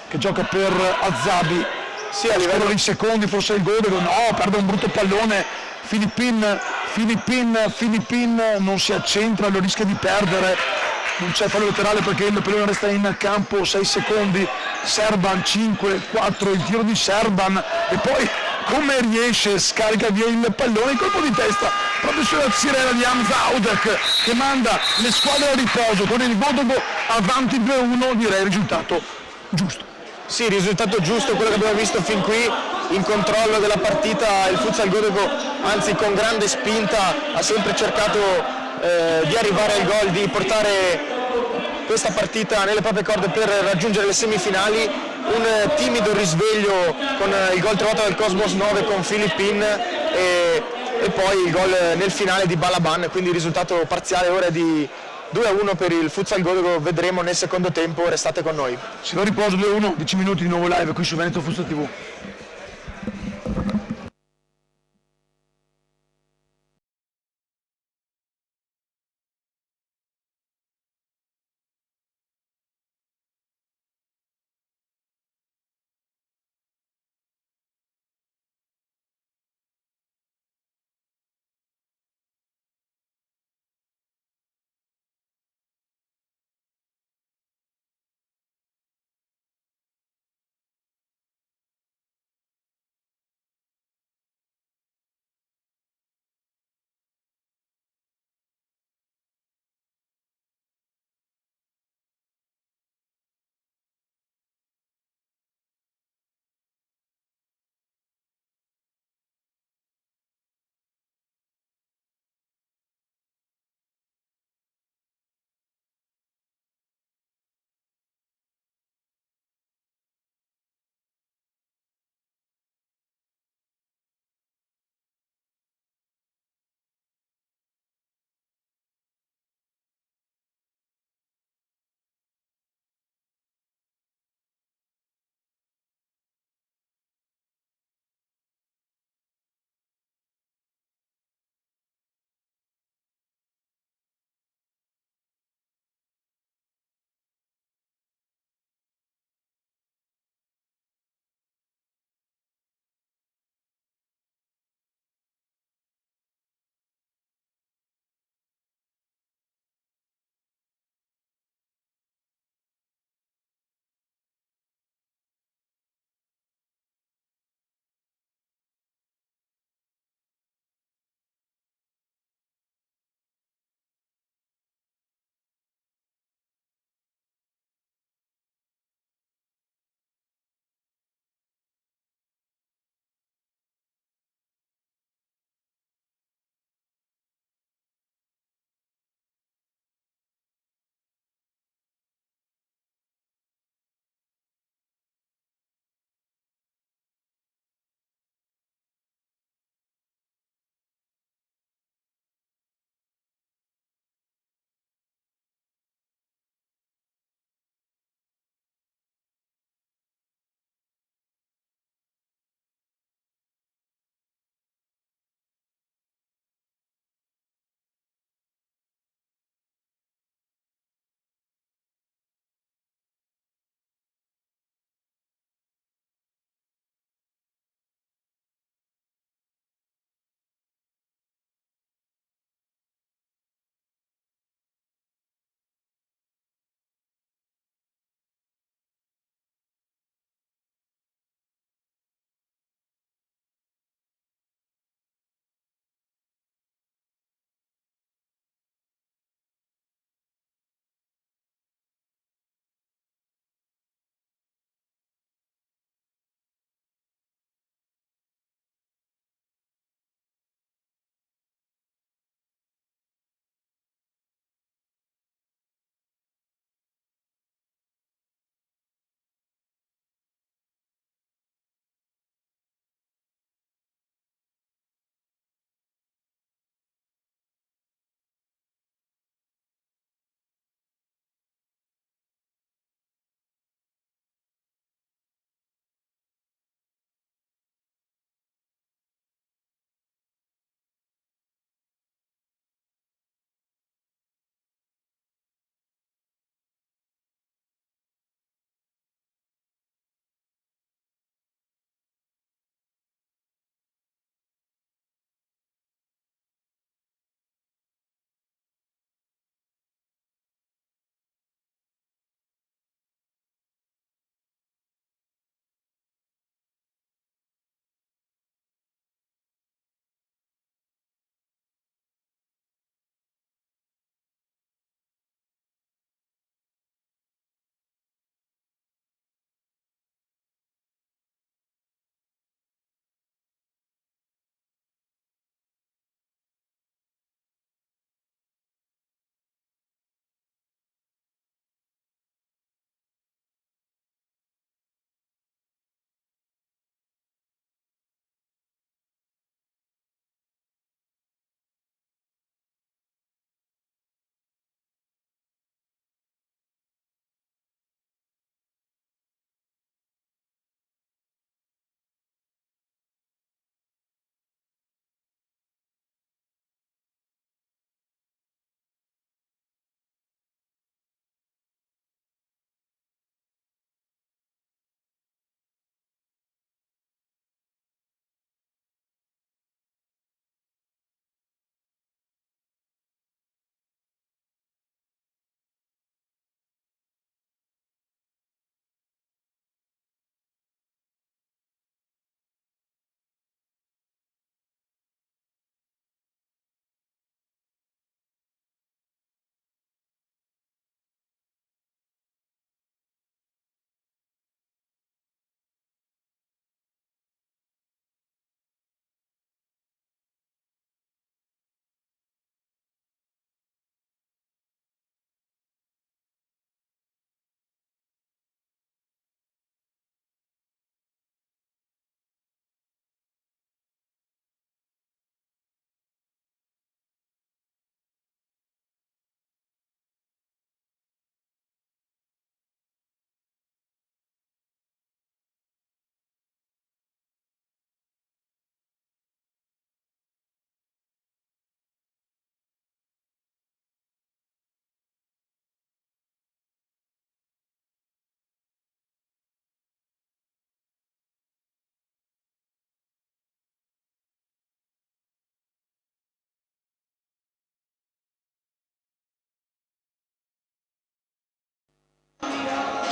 che gioca per Azabi. Sì, a livello di secondi, forse il Godego, no, perde un brutto pallone, Filippin non si accentra, lo rischia di perdere, non c'è fallo laterale perché il pallone resta in campo, 6 secondi, Serban 5, 4, il tiro di Serban e poi come riesce scarica via il pallone, il colpo di testa proprio sulla sirena di Hamza Audek che manda le squadre a riposo con il Godego avanti 2-1, direi risultato giusto. Sì, risultato giusto, quello che abbiamo visto fin qui, in controllo della partita, il Futsal Godego, anzi con grande spinta, ha sempre cercato di arrivare al gol, di portare questa partita nelle proprie corde per raggiungere le semifinali. Un timido risveglio con il gol trovato dal Cosmos 9 con Filippin e poi il gol nel finale di Balaban, quindi il risultato parziale ora è di 2-1 per il Futsal Godego, vedremo nel secondo tempo, restate con noi. Si va a riposo 2-1, 10 minuti di nuovo live qui su Veneto Futsal TV.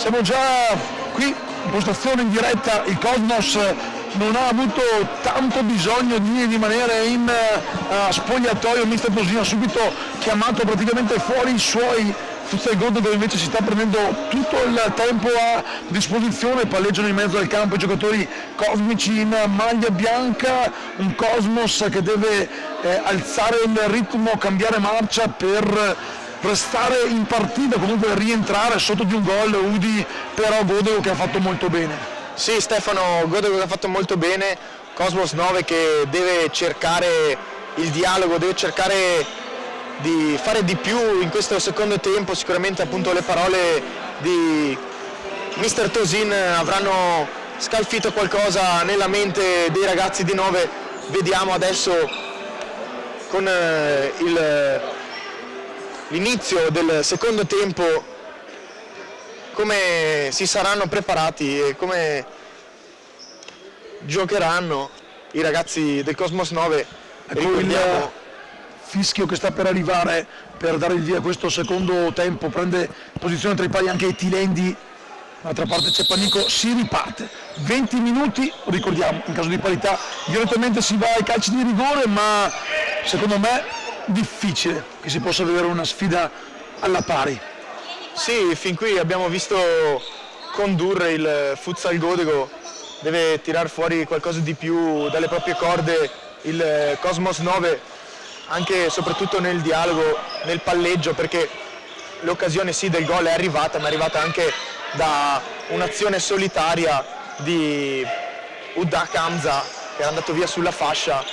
Siamo già qui in postazione in diretta, il Cosmos non ha avuto tanto bisogno di rimanere in spogliatoio. Mister Tosin ha subito chiamato praticamente fuori i suoi Futsal Gold, dove invece si sta prendendo tutto il tempo a disposizione. Palleggiano in mezzo al campo i giocatori cosmici in maglia bianca, un Cosmos che deve alzare il ritmo, cambiare marcia per restare in partita, comunque rientrare sotto di un gol. Udi però Godego che ha fatto molto bene. Sì, Stefano Godego che ha fatto molto bene, Cosmos 9 che deve cercare il dialogo, deve cercare di fare di più in questo secondo tempo. Sicuramente appunto le parole di Mister Tosin avranno scalfito qualcosa nella mente dei ragazzi di 9. Vediamo adesso con l'inizio del secondo tempo come si saranno preparati e come giocheranno i ragazzi del Cosmos 9. Ecco il fischio che sta per arrivare per dare il via a questo secondo tempo. Prende posizione tra i pali anche Tilendi, dall'altra parte c'è Panico, si riparte. 20 minuti, ricordiamo, in caso di parità direttamente si va ai calci di rigore, ma secondo me difficile che si possa vedere una sfida alla pari. Sì, fin qui abbiamo visto condurre il Futsal Godego, deve tirar fuori qualcosa di più dalle proprie corde il Cosmos 9, anche e soprattutto nel dialogo, nel palleggio, perché l'occasione sì del gol è arrivata, ma è arrivata anche da un'azione solitaria di Udak Hamza che è andato via sulla fascia.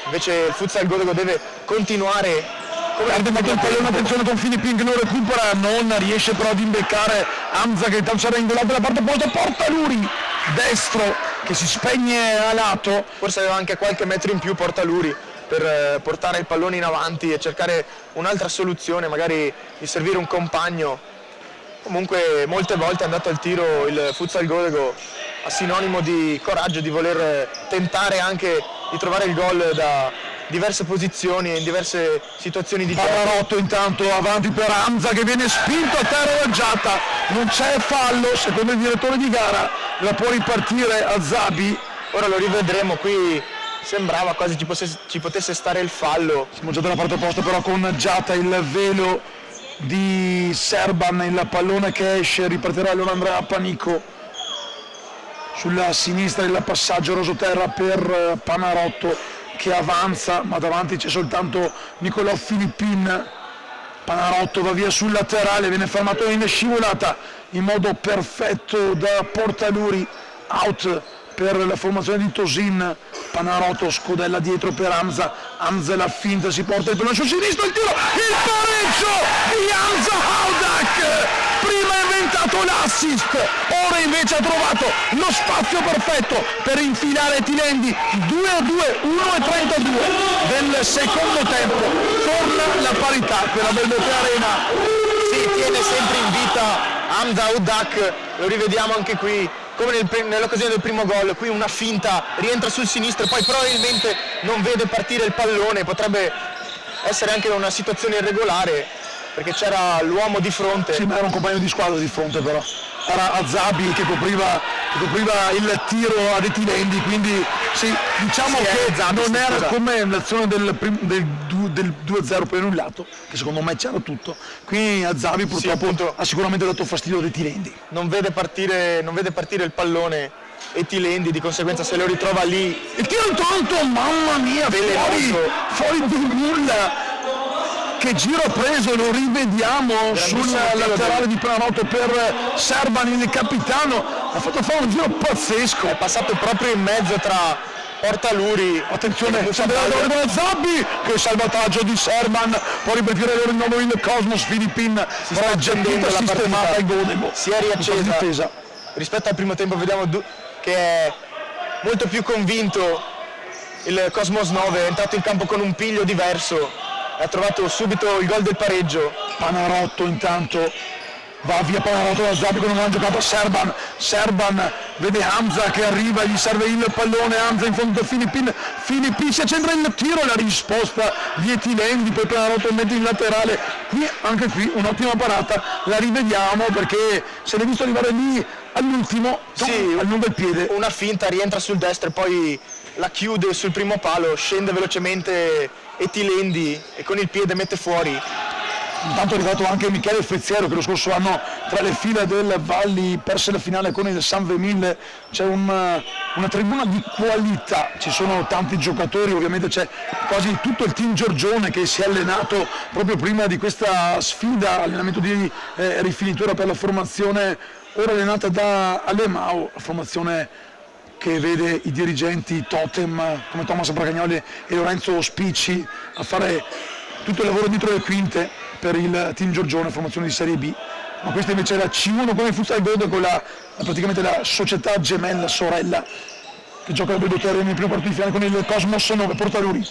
Invece il Futsal Godego deve continuare. Perde molto il pallone, attenzione con Filippin che lo recupera, non riesce però ad imbeccare Hamza che intanto sarà ingolato dalla parte opposta. Portaluri destro che si spegne a lato, forse aveva anche qualche metro in più Portaluri per portare il pallone in avanti e cercare un'altra soluzione, magari di servire un compagno. Comunque molte volte è andato al tiro il Futsal Godego a sinonimo di coraggio, di voler tentare anche di trovare il gol da diverse posizioni e in diverse situazioni di gioco. Panarotto intanto avanti per Hamza che viene spinto a terra raggiata, non c'è fallo secondo il direttore di gara, la può ripartire Azabi. Ora lo rivedremo, qui sembrava quasi ci potesse stare il fallo. Siamo già dalla parte opposta però con Giata, il velo di Serban, il pallone che esce, ripartirà allora Andrea Panico sulla sinistra, il passaggio rosoterra per Panarotto che avanza, ma davanti c'è soltanto Nicolò Filippin. Panarotto va via sul laterale, viene fermato in scivolata in modo perfetto da Portaluri, out per la formazione di Tosin. Panarotto scodella dietro per Hamza, Hamza la finta, si porta il pallone sul sinistro, il tiro, il pareggio di Hamza Haudak. Prima ha inventato l'assist, ora invece ha trovato lo spazio perfetto per infilare Tilendi. 2-2, 1-32 del secondo tempo, torna la parità per la Belmonte Arena. Si tiene sempre in vita Hamza Haudak, lo rivediamo anche qui come nell'occasione del primo gol. Qui una finta, rientra sul sinistro, poi probabilmente non vede partire il pallone, potrebbe essere anche una situazione irregolare perché c'era l'uomo di fronte. Sì, ma era un compagno di squadra di fronte, però era Azabi che copriva il tiro a Tilendi, quindi sì, diciamo che Azabi, non era come l'azione del 2-0 poi annullato, che secondo me c'era tutto. Qui Azabi purtroppo ha sicuramente dato fastidio a Tilendi. Non vede partire il pallone e Tilendi di conseguenza se lo ritrova lì. Il tiro intanto, mamma mia, fuori di nulla. Che giro preso, lo rivediamo sul laterale di Panarotto per Serban, il capitano, ha fatto fare un giro pazzesco, è passato proprio in mezzo tra Portaluri, attenzione, Zabbi, che salvataggio di Serban, può ripartire loro di nuovo il Cosmos. Filippin però è già tutta sistemata il Godego, si è riaccesa rispetto al primo tempo. Vediamo che è molto più convinto il Cosmos 9, è entrato in campo con un piglio diverso, ha trovato subito il gol del pareggio. Panarotto intanto va via, Panarotto da Zabbi con una giocata a Serban vede Hamza che arriva, gli serve il pallone, Hamza in fondo a Filippin si accentra il tiro, la risposta di Tilendi, poi Panarotto mette in laterale, qui anche qui un'ottima parata, la rivediamo perché se l'hai visto arrivare lì all'ultimo, Sì, allunga il piede. una finta, rientra sul destro e poi la chiude sul primo palo, scende velocemente Etilendi e con il piede mette fuori. Intanto è arrivato anche Michele Fezziero che lo scorso anno tra le fila del Valli perse la finale con il San Vemille. C'è una tribuna di qualità, ci sono tanti giocatori, ovviamente c'è quasi tutto il team Giorgione che si è allenato proprio prima di questa sfida, allenamento di rifinitura per la formazione ora allenata da Alemao, la formazione che vede i dirigenti totem come Thomas Bragagnoli e Lorenzo Spicci a fare tutto il lavoro dietro le quinte per il team Giorgione, formazione di Serie B, ma questa invece è la C1 come Futsal Godo, con praticamente la società gemella sorella che gioca la Bedo Terreni nel primo quarto di finale con il Cosmos 9 Portaluri.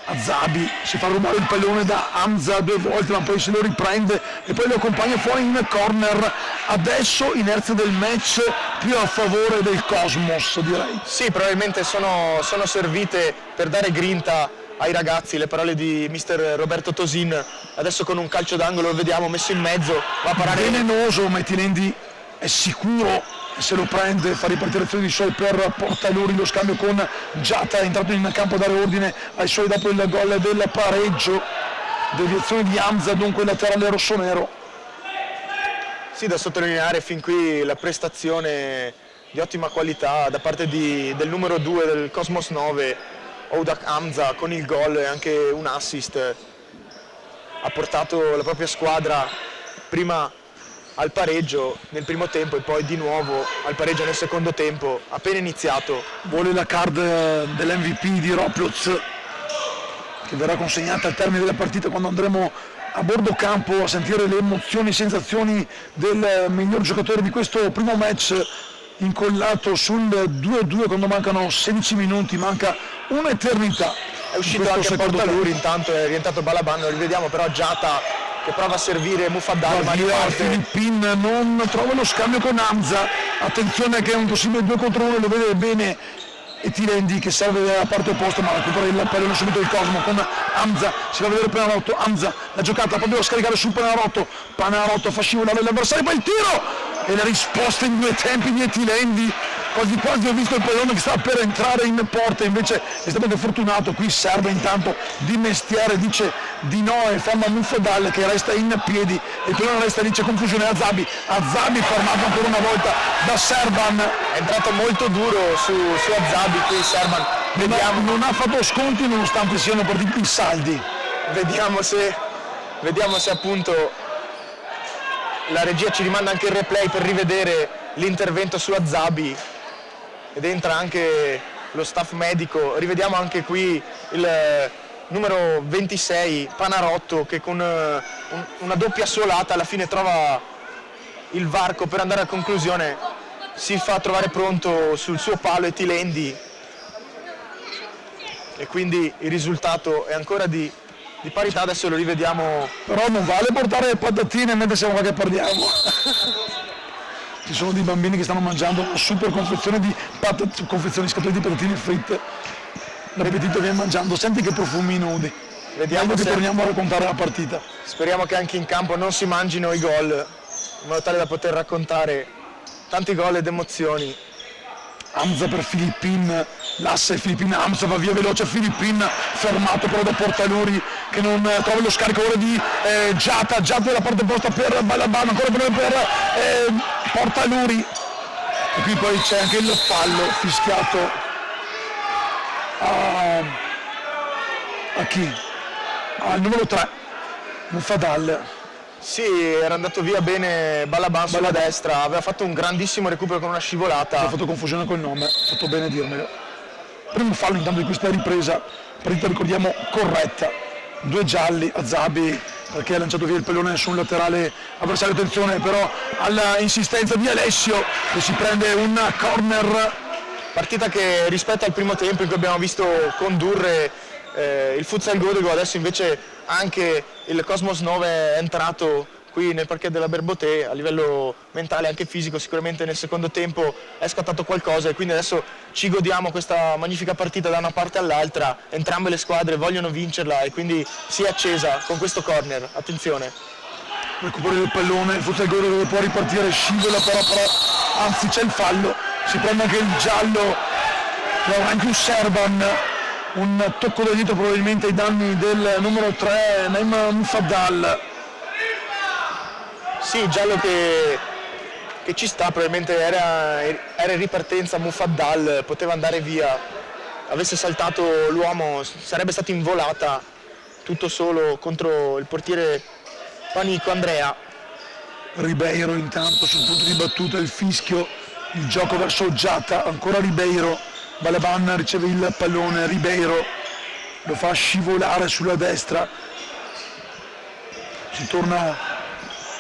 Azabi si fa rubare il pallone da Hamza 2 volte, ma poi se lo riprende e poi lo accompagna fuori in corner. Adesso inerzia del match più a favore del Cosmos, direi. Sì, probabilmente sono servite per dare grinta ai ragazzi le parole di mister Roberto Tosin. Adesso con un calcio d'angolo lo vediamo messo in mezzo, va a parare. Velenoso, ma Etilendi è sicuro, se lo prende, fa ripartire l'azione di suoi per Portaluri, lo scambio con Giata, è entrato in campo a dare ordine ai suoi dopo il gol del pareggio. Deviazione di Hamza, dunque laterale rossonero. Sì, da sottolineare fin qui la prestazione di ottima qualità da parte del numero 2 del Cosmos 9, Oudak Hamza, con il gol e anche un assist. Ha portato la propria squadra prima al pareggio nel primo tempo e poi di nuovo al pareggio nel secondo tempo, appena iniziato. Vuole la card dell'MVP di Roplotz che verrà consegnata al termine della partita quando andremo a bordo campo a sentire le emozioni e sensazioni del miglior giocatore di questo primo match, incollato sul 2-2 quando mancano 16 minuti, manca un'eternità. È uscito anche Portaluri, intanto è rientrato Balaban, lo rivediamo però Giata che prova a servire Mufaddal, ma Filippin non trova lo scambio con Hamza, attenzione che è un possibile 2 contro 1, lo vede bene Etilendi che serve dalla parte opposta, ma recupera il pallone subito il Cosmo con Hamza, si va a vedere Panarotto, Hamza la giocata proprio a scaricare su Panarotto fa scivolare l'avversario, poi il tiro e la risposta in 2 tempi di Etilendi. Quasi ho visto il pallone che stava per entrare in porta, invece è stato fortunato. Qui serve intanto di mestiere, dice di no e fa Mufaddal che resta in piedi e il pallone resta lì, c'è confusione. Azabi fermato ancora una volta da Serban, è entrato molto duro su Azabi qui Serban. Non ha fatto sconti nonostante siano partiti saldi. Vediamo se appunto la regia ci rimanda anche il replay per rivedere l'intervento su Azabi ed entra anche lo staff medico. Rivediamo anche qui il numero 26 Panarotto che con una doppia solata alla fine trova il varco per andare a conclusione, si fa trovare pronto sul suo palo Etilendi e quindi il risultato è ancora di parità. Adesso lo rivediamo. Però non vale portare patatine mentre siamo qua che parliamo. Ci sono dei bambini che stanno mangiando una super confezione di scatole di patatine fritte. L'appetito viene mangiando, senti che profumi nudi. Vediamo che se torniamo a raccontare la partita. Speriamo che anche in campo non si mangino i gol, in modo tale da poter raccontare tanti gol ed emozioni. Hamza per Filippin, l'asse Filippin, Hamza va via veloce, Filippin fermato però da Portaluri che non trova lo scarico ora di Giata dalla parte opposta per Balaban, ancora per Portaluri e qui poi c'è anche il fallo fischiato a chi? Al numero 3 Mufaddal. Sì, era andato via bene Balaban sulla destra, aveva fatto un grandissimo recupero con una scivolata. Ha fatto confusione col nome, ha fatto bene a dirmelo. Primo fallo intanto di questa ripresa, partita ricordiamo corretta. 2 gialli, Azabi perché ha lanciato via il pallone su un laterale avversario, attenzione però all'insistenza di Alessio che si prende un corner. Partita che rispetto al primo tempo in cui abbiamo visto condurre il Futsal Godego, adesso invece anche il Cosmos 9 è entrato qui nel parquet della Berboté, a livello mentale e anche fisico. Sicuramente nel secondo tempo è scattato qualcosa e quindi adesso ci godiamo questa magnifica partita da una parte all'altra. Entrambe le squadre vogliono vincerla e quindi si è accesa con questo corner. Attenzione. Recupero del pallone, il Futsal Godego può ripartire, scivola però anzi c'è il fallo, si prende anche il giallo, lo avrà in più Serban, un tocco da dietro probabilmente ai danni del numero 3 Naim Mufaddal. Sì, giallo che ci sta, probabilmente era in ripartenza. Mufaddal poteva andare via, avesse saltato l'uomo sarebbe stato in volata tutto solo contro il portiere Panico Andrea. Ribeiro intanto sul punto di battuta, il fischio, il gioco verso Giata, ancora Ribeiro, Balaban riceve il pallone, Ribeiro lo fa scivolare sulla destra, si torna,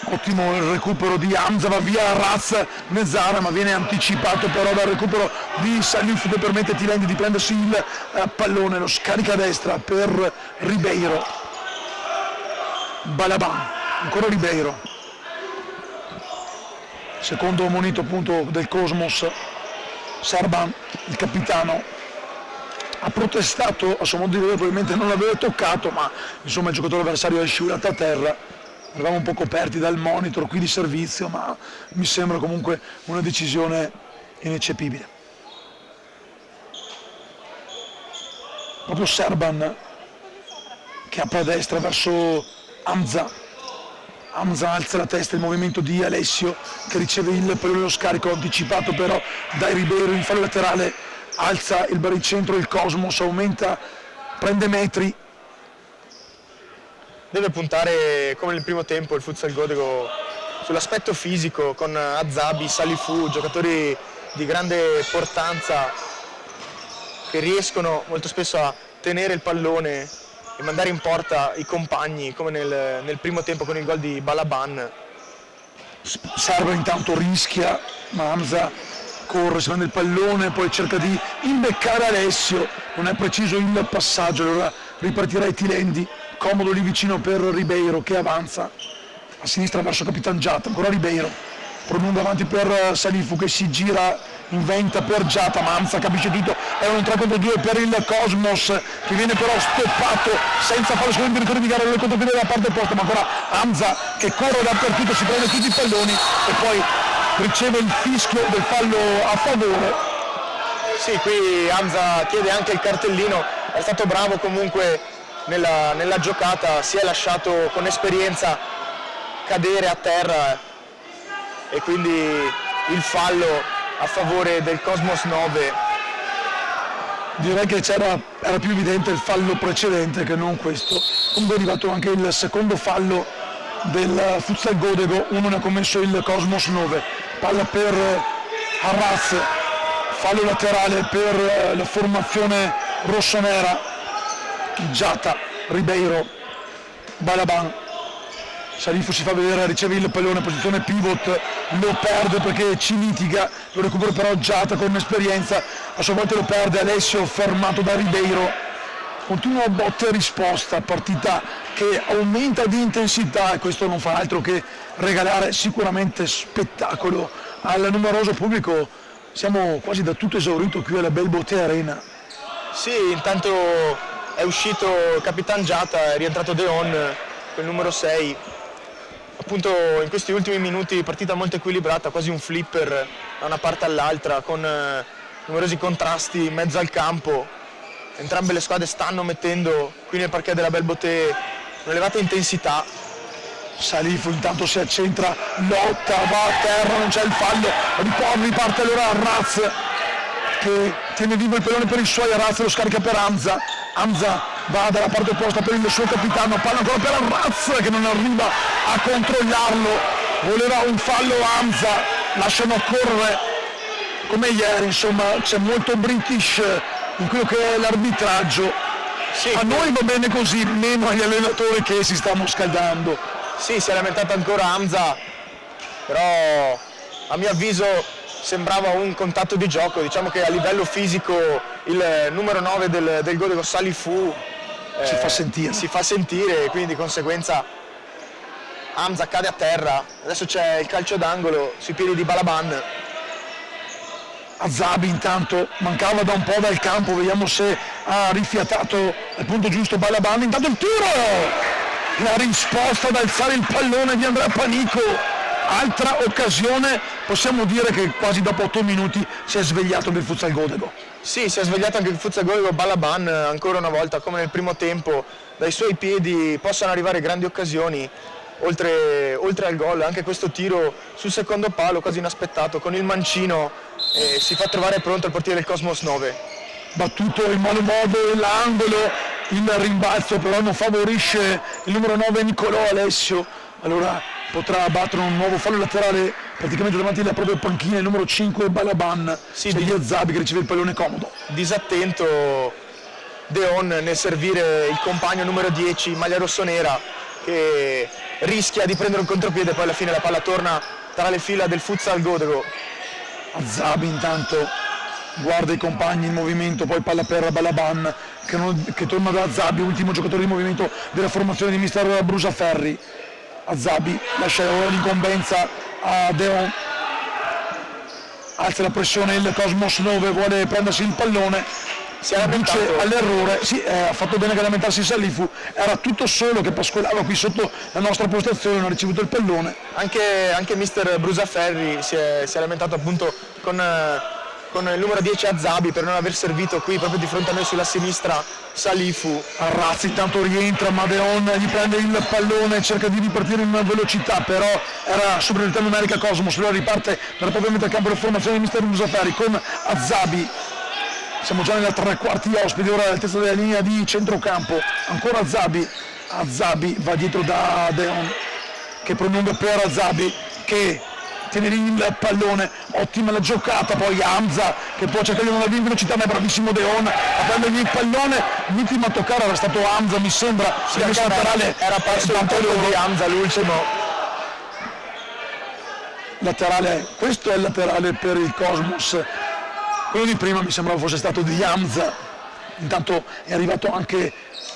ottimo il recupero di Hamza, va via Raz Nezara ma viene anticipato però dal recupero di Salif che permette a Tilendi di prendersi il pallone, lo scarica a destra per Ribeiro, Balaban, ancora Ribeiro, secondo monito appunto del Cosmos. Serban, il capitano, ha protestato, a suo modo di vedere probabilmente non l'aveva toccato, ma insomma il giocatore avversario è scivolato a terra. Eravamo un po' coperti dal monitor qui di servizio, ma mi sembra comunque una decisione ineccepibile. Proprio Serban che apre a destra verso Hamza. Hamza alza la testa, il movimento di Alessio che riceve il pallone, lo scarico anticipato però dai Ribeiro in fallo laterale, alza il baricentro, il Cosmos aumenta, prende metri. Deve puntare come nel primo tempo il Futsal Godego sull'aspetto fisico con Azabi, Salifu, giocatori di grande portanza che riescono molto spesso a tenere il pallone e mandare in porta i compagni come nel primo tempo con il gol di Balaban. Serve intanto, rischia, ma Hamza corre, si prende il pallone, poi cerca di imbeccare Alessio, non è preciso il passaggio, allora ripartirà Tilendi, comodo lì vicino per Ribeiro che avanza a sinistra verso Capitan Giata, ancora Ribeiro, prolunga avanti per Salifu che si gira, inventa per Giata, ma Hamza capisce tutto, è un 3 contro 2 per il Cosmos che viene però stoppato senza fare secondo direttore di gara, il contropiede dalla parte opposta, ma ancora Hamza che corre dappertutto, si prende tutti i palloni e poi riceve il fischio del fallo a favore. Sì, qui Hamza chiede anche il cartellino, è stato bravo comunque nella giocata, si è lasciato con esperienza cadere a terra e quindi il fallo a favore del Cosmos 9. Direi che era più evidente il fallo precedente che non questo. Comunque è arrivato anche il secondo fallo del Futsal Godego, uno ne ha commesso il Cosmos 9, palla per Arraz, fallo laterale per la formazione rossonera, Giata, Ribeiro, Balaban. Salifu si fa vedere, riceve il pallone, posizione pivot, lo perde perché ci litiga, lo recupera però Giata con esperienza, a sua volta lo perde Alessio, fermato da Ribeiro. Continua botta e risposta, partita che aumenta di intensità e questo non fa altro che regalare sicuramente spettacolo al numeroso pubblico. Siamo quasi da tutto esaurito qui alla Belboté Arena. Sì, intanto è uscito Capitan Giata, è rientrato Deon, quel numero 6. Appunto in questi ultimi minuti partita molto equilibrata, quasi un flipper da una parte all'altra con numerosi contrasti in mezzo al campo. Entrambe le squadre stanno mettendo qui nel parquet della Belboté un'elevata intensità. Salifu intanto si accentra, lotta, va a terra, non c'è il fallo, riparte allora Raz che tiene vivo il pallone per i suoi, Raz lo scarica per Hamza, Hamza va dalla parte opposta per il suo capitano, palla ancora per Raz che non arriva a controllarlo, voleva un fallo Hamza, lasciano correre come ieri, insomma c'è molto British in quello che è l'arbitraggio. Sì, a noi va bene così, meno agli allenatori che si stanno scaldando. Sì, si è lamentato ancora Hamza, però a mio avviso sembrava un contatto di gioco, diciamo che a livello fisico il numero 9 del Godego Salifu si fa sentire, quindi di conseguenza Hamza cade a terra, adesso c'è il calcio d'angolo sui piedi di Balaban. Azabi intanto mancava da un po' dal campo, vediamo se ha rifiatato al punto giusto Balaban, intanto il tiro, la risposta ad alzare il pallone di Andrea Panico, altra occasione, possiamo dire che quasi dopo 8 minuti si è svegliato il Futsal Godego. Sì, si è svegliato anche il Futsal Godego. Balaban ancora una volta come nel primo tempo, dai suoi piedi possono arrivare grandi occasioni, oltre al gol, anche questo tiro sul secondo palo quasi inaspettato con il mancino, si fa trovare pronto il portiere del Cosmos 9. Battuto in malo modo l'angolo, il rimbalzo però non favorisce il numero 9 Nicolò Alessio, allora potrà battere un nuovo fallo laterale praticamente davanti alla propria panchina il numero 5 Balaban, sì, di Azabi che riceve il pallone comodo. Disattento Deon nel servire il compagno numero 10, maglia rossonera, che rischia di prendere un contropiede, poi alla fine la palla torna tra le fila del Futsal Godego. Azabi intanto guarda i compagni in movimento, poi palla per Balaban che torna da Azabi, ultimo giocatore di movimento della formazione di mister Brusaferri. Azabi lascia ora l'incombenza a Deon, alza la pressione il Cosmos 9, vuole prendersi il pallone, si adduce all'errore, sì, ha fatto bene che lamentarsi Salifu, era tutto solo che pascolava qui sotto la nostra postazione, non ha ricevuto il pallone. Anche mister Brusaferri si è lamentato appunto con il numero 10 Azabi per non aver servito qui proprio di fronte a noi sulla sinistra Salifu. Arrazzi intanto rientra, ma Deon gli prende il pallone, cerca di ripartire in velocità, però era superiorità numerica Cosmos, allora riparte dalla propria metà campo la formazione di mister Brusaferri con Azabi. Siamo già nella 3/4 ospiti, ora all'altezza della linea di centrocampo, ancora Azabi va dietro da Deon che prolunga per Azabi che tiene lì il pallone, ottima la giocata, poi Hamza che può cercare di andare in velocità, ma è bravissimo Deon a prendergli il pallone, l'ultimo a toccare era stato Hamza, mi sembra, sì, era perso il tiro di Hamza l'ultimo. Laterale, questo è il laterale per il Cosmos, quello di prima mi sembrava fosse stato di Hamza. Intanto è arrivato anche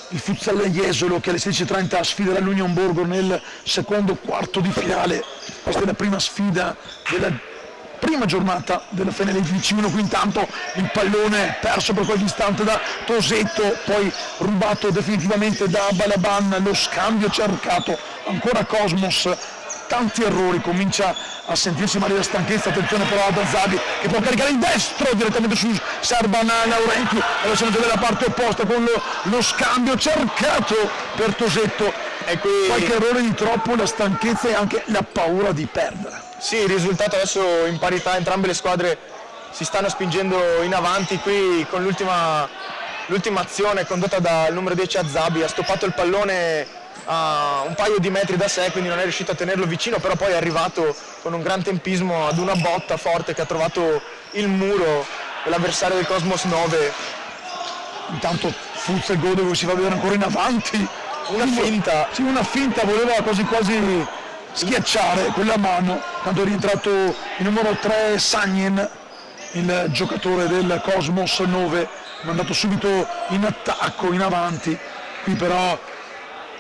il Futsal Jesolo che alle 16:30 sfiderà l'Union Borgo nel secondo quarto di finale. Questa è la prima sfida della prima giornata della Final Eight C1, qui intanto il pallone perso per qualche istante da Tosetto, poi rubato definitivamente da Balaban, lo scambio cercato, ancora Cosmos, tanti errori, comincia a sentirsi male la stanchezza, attenzione però ad Azabi che può caricare il destro direttamente su Serban Laurenti, adesso sono già dalla parte opposta con lo scambio cercato per Tosetto, e qui qualche errore di troppo, la stanchezza e anche la paura di perdere. Sì, il risultato adesso in parità, entrambe le squadre si stanno spingendo in avanti, qui con l'ultima azione condotta dal numero 10 Azabi, ha stoppato il pallone a un paio di metri da sé, quindi non è riuscito a tenerlo vicino, però poi è arrivato con un gran tempismo ad una botta forte che ha trovato il muro dell'avversario del Cosmos 9. Intanto Futsal Godego si va a vedere ancora in avanti, Una finta, voleva quasi schiacciare quella mano, tanto è rientrato il numero 3 Sagnin, il giocatore del Cosmos 9, mandato subito in attacco, in avanti, qui però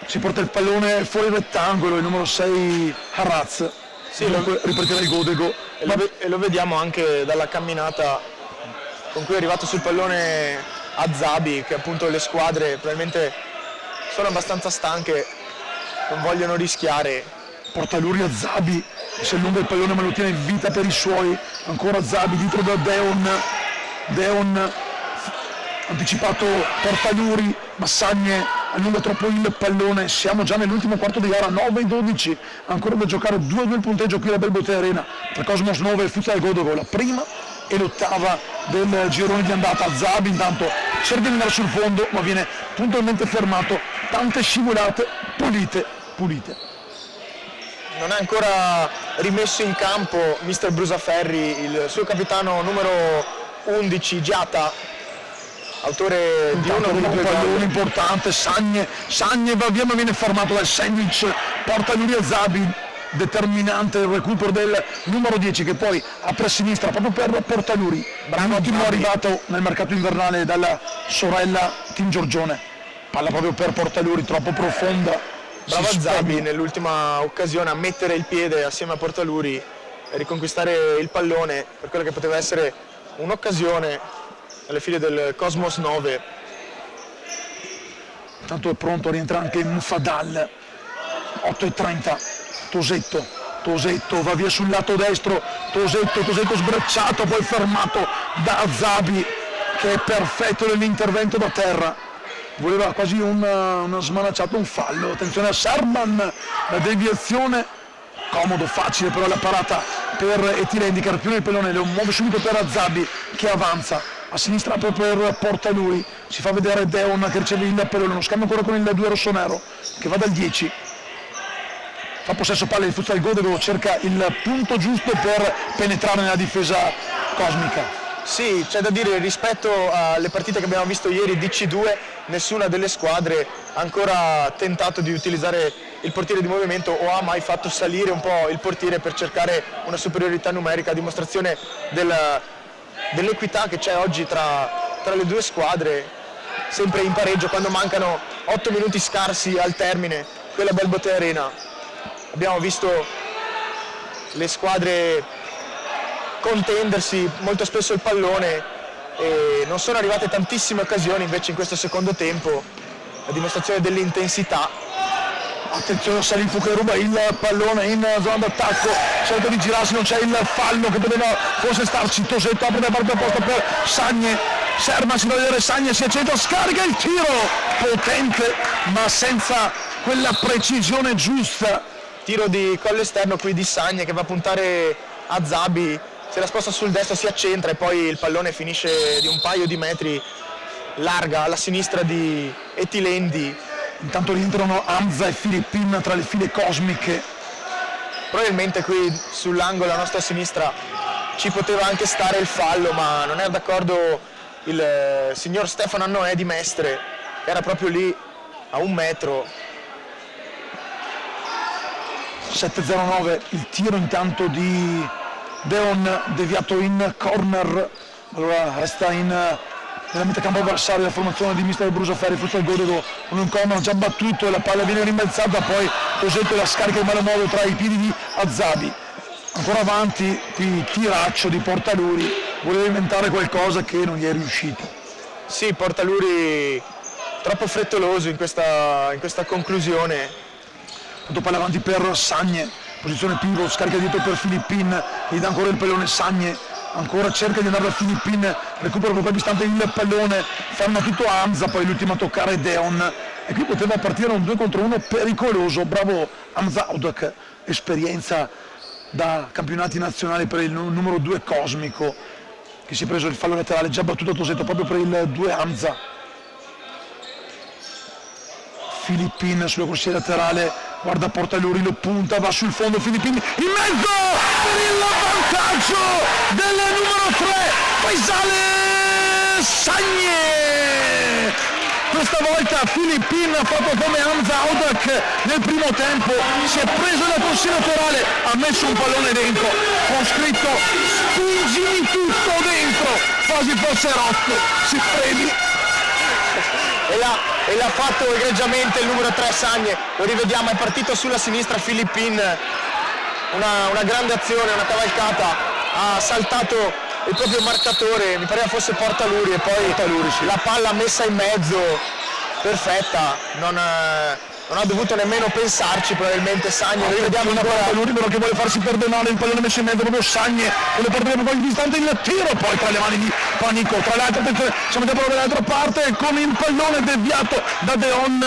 si porta il pallone fuori il rettangolo, il numero 6 Haraz, sì, ripartirà il Godego. E lo vediamo anche dalla camminata con cui è arrivato sul pallone Azabi, che appunto le squadre probabilmente sono abbastanza stanche, non vogliono rischiare. Portaluri Azabi, si allunga il pallone ma lo tiene in vita per i suoi, ancora Azabi dietro da Deon, anticipato Portaluri, Massagne allunga troppo il pallone, siamo già nell'ultimo quarto di gara, 9-12, ancora da giocare, 2-2 il punteggio qui alla Belbotea Arena, per Cosmos 9 e Futsal Godego, la prima e l'ottava del girone di andata. Azabi intanto cerca di andare sul fondo ma viene puntualmente fermato, tante scivolate pulite. Non è ancora rimesso in campo mister Brusaferri, il suo capitano numero 11 Giata, autore di uno dei due gol importante. Sagne va via ma viene fermato dal sandwich, porta lui Azabi, determinante il recupero del numero 10 che poi apre a sinistra proprio per Portaluri, ultimo arrivato nel mercato invernale dalla sorella Team Giorgione, palla proprio per Portaluri, troppo profonda, bravo Zabi nell'ultima occasione a mettere il piede assieme a Portaluri e riconquistare il pallone per quella che poteva essere un'occasione alle file del Cosmos 9. Tanto è pronto a rientrare anche Mufadal. 8:30, Tosetto va via sul lato destro, Tosetto sbracciato, poi fermato da Zabi che è perfetto nell'intervento da terra, voleva quasi una smanacciata, un fallo. Attenzione a Sherman, la deviazione, comodo, facile però la parata per Etilendi, carpione il pallone, lo muove subito per Zabi che avanza a sinistra proprio per Portaluri, si fa vedere Deon che riceve il pallone, lo scambio ancora con il 2 rossonero che va dal 10, fa possesso palla il Futsal Godego, cerca il punto giusto per penetrare nella difesa cosmica. Sì, c'è da dire, rispetto alle partite che abbiamo visto ieri DC2, nessuna delle squadre ha ancora tentato di utilizzare il portiere di movimento o ha mai fatto salire un po' il portiere per cercare una superiorità numerica, a dimostrazione dell'equità che c'è oggi tra le due squadre, sempre in pareggio quando mancano 8 minuti scarsi al termine, quella Belbote Arena. Abbiamo visto le squadre contendersi molto spesso il pallone e non sono arrivate tantissime occasioni invece in questo secondo tempo, a dimostrazione dell'intensità. Attenzione a Salifu che ruba il pallone in zona d'attacco, cerca di girarsi, non c'è il fallo che poteva forse starci. Tosetto apre da parte opposta per Sagne, Sherman si fa vedere, Sagne si accentra, scarica il tiro potente ma senza quella precisione giusta. Tiro di collo esterno qui di Sagne che va a puntare a Zabi, se la sposta sul destro si accentra e poi il pallone finisce di un paio di metri larga alla sinistra di Etilendi. Intanto rientrano Hamza e Filippin tra le file cosmiche. Probabilmente qui sull'angolo a nostra sinistra ci poteva anche stare il fallo, ma non era d'accordo il signor Stefano Annoè di Mestre, che era proprio lì a 1 metro. 7-0-9, il tiro intanto di Deon deviato in corner, allora resta nella metà campo avversaria la formazione di mister Brusaferri, Futsal Godego con un corner già battuto e la palla viene rimbalzata, poi Tosetto la scarica in malo modo tra i piedi di Azabi. Ancora avanti, qui tiraccio di Portaluri, voleva inventare qualcosa che non gli è riuscito. Sì, Portaluri troppo frettoloso in questa conclusione. Tanto palla avanti per Sagne, posizione pivot, scarica dietro per Filippin, gli dà ancora il pallone Sagne, ancora cerca di andare a Filippin, recupera per qualche istante il pallone, ferma tutto Hamza, poi l'ultimo a toccare Deon e qui poteva partire un 2 contro 1 pericoloso. Bravo Hamza Audak, esperienza da campionati nazionali per il numero 2 cosmico, che si è preso il fallo laterale già battuto a Tosetto proprio per il 2 Hamza. Filippin sulla corsia laterale, guarda Portaluri, lo punta, va sul fondo, Filippin in mezzo per il vantaggio del numero 3, poi sale Sagne. Questa volta Filippin ha fatto come Hamza Audak nel primo tempo, si è preso la corsia laterale, ha messo un pallone dentro, con scritto spingimi tutto dentro, quasi fosse rotto, si freni. E l'ha fatto egregiamente il numero 3 Sagne, lo rivediamo, è partito sulla sinistra Filippin, una grande azione, una cavalcata, ha saltato il proprio marcatore, mi pareva fosse Portaluri e poi sì. La palla messa in mezzo, perfetta, non ha dovuto nemmeno pensarci probabilmente Sagne, lo rivediamo ancora. Portaluri però che vuole farsi perdonare, il pallone messo in mezzo proprio Sagne, e lo porterebbe poi distante il tiro, poi tra le mani di Panico, tra l'altro attenzione, siamo proprio dall'altra parte con il pallone deviato da Deon,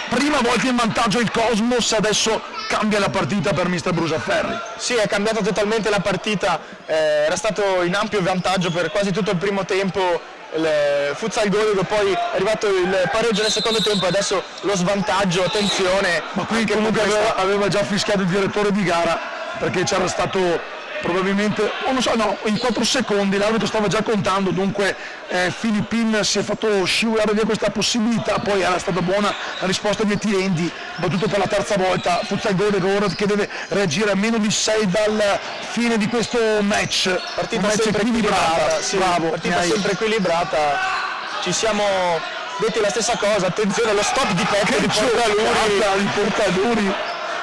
prima volta in vantaggio il Cosmos, adesso cambia la partita per mister Brusaferri. Sì, è cambiata totalmente la partita, era stato in ampio vantaggio per quasi tutto il primo tempo il Futsal Godego, poi è arrivato il pareggio nel secondo tempo e adesso lo svantaggio, attenzione. Ma qui comunque aveva già fischiato il direttore di gara, perché c'era stato probabilmente, in 4 secondi l'arbitro stava già contando, dunque Filippin si è fatto scivolare via questa possibilità, poi era stata buona la risposta di Etilendi, battuto per la terza volta. Futsal Godego ora che deve reagire a meno di 6 dal fine di questo match. Partita sempre equilibrata, sì, bravo, partita sempre equilibrata, ci siamo detti la stessa cosa, attenzione allo stop di petto di Portaluri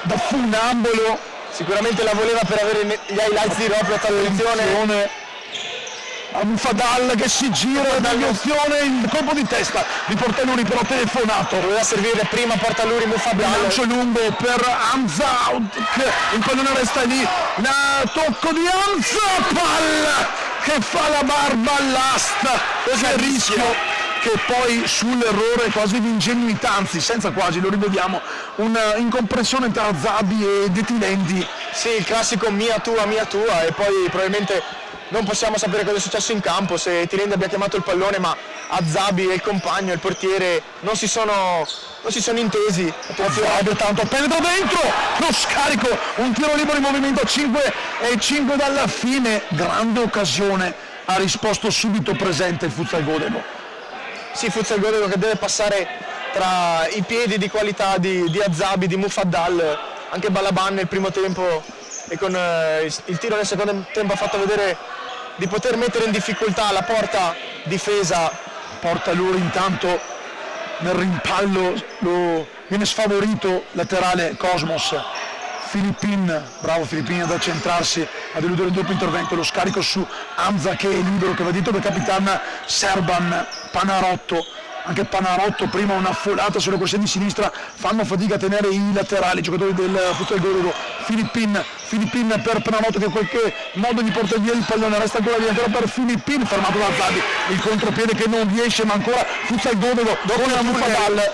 da funambolo, sicuramente la voleva per avere gli highlights di Ropret, attenzione. A Mufadal che si gira deviazione, il colpo di testa di Portaluri però telefonato, Doveva servire prima Portaluri, Mufadal. lancio lungo per Hamza, il pallone resta lì, tocco di Hamza, palla che fa la barba all'asta, che rischio che poi sull'errore quasi di ingenuità, anzi senza quasi, lo rivediamo, un'incompressione tra Zabi e De Tilendi. Sì, il classico mia tua, e poi probabilmente non possiamo sapere cosa è successo in campo, se Tilendi abbia chiamato il pallone, ma Azabi e il compagno, il portiere, non si sono intesi. Fabio tanto penetra dentro, lo scarico, un tiro libero in movimento a 5 dalla fine, grande occasione, ha risposto subito presente il Futsal Godego. Sì, Futsal Godego che deve passare tra i piedi di qualità di Azabi, di Mufadal, anche Balaban nel primo tempo e con il tiro nel secondo tempo ha fatto vedere di poter mettere in difficoltà la porta difesa. Portaluri intanto nel rimpallo viene sfavorito laterale Cosmos, Filippin, bravo Filippin ad accentrarsi, ad eludere il doppio intervento, lo scarico su Hamza che è libero, che va dietro del capitano Serban, Panarotto, anche Panarotto prima una folata sulla corsia di sinistra, fanno fatica a tenere i laterali, i giocatori del Futsal Godego. Filippin per Panarotto che in qualche modo gli porta via il pallone, resta ancora via ancora per Filippin, fermato da Zabi, il contropiede che non riesce, ma ancora Futsal Godego, dopo la Mufadal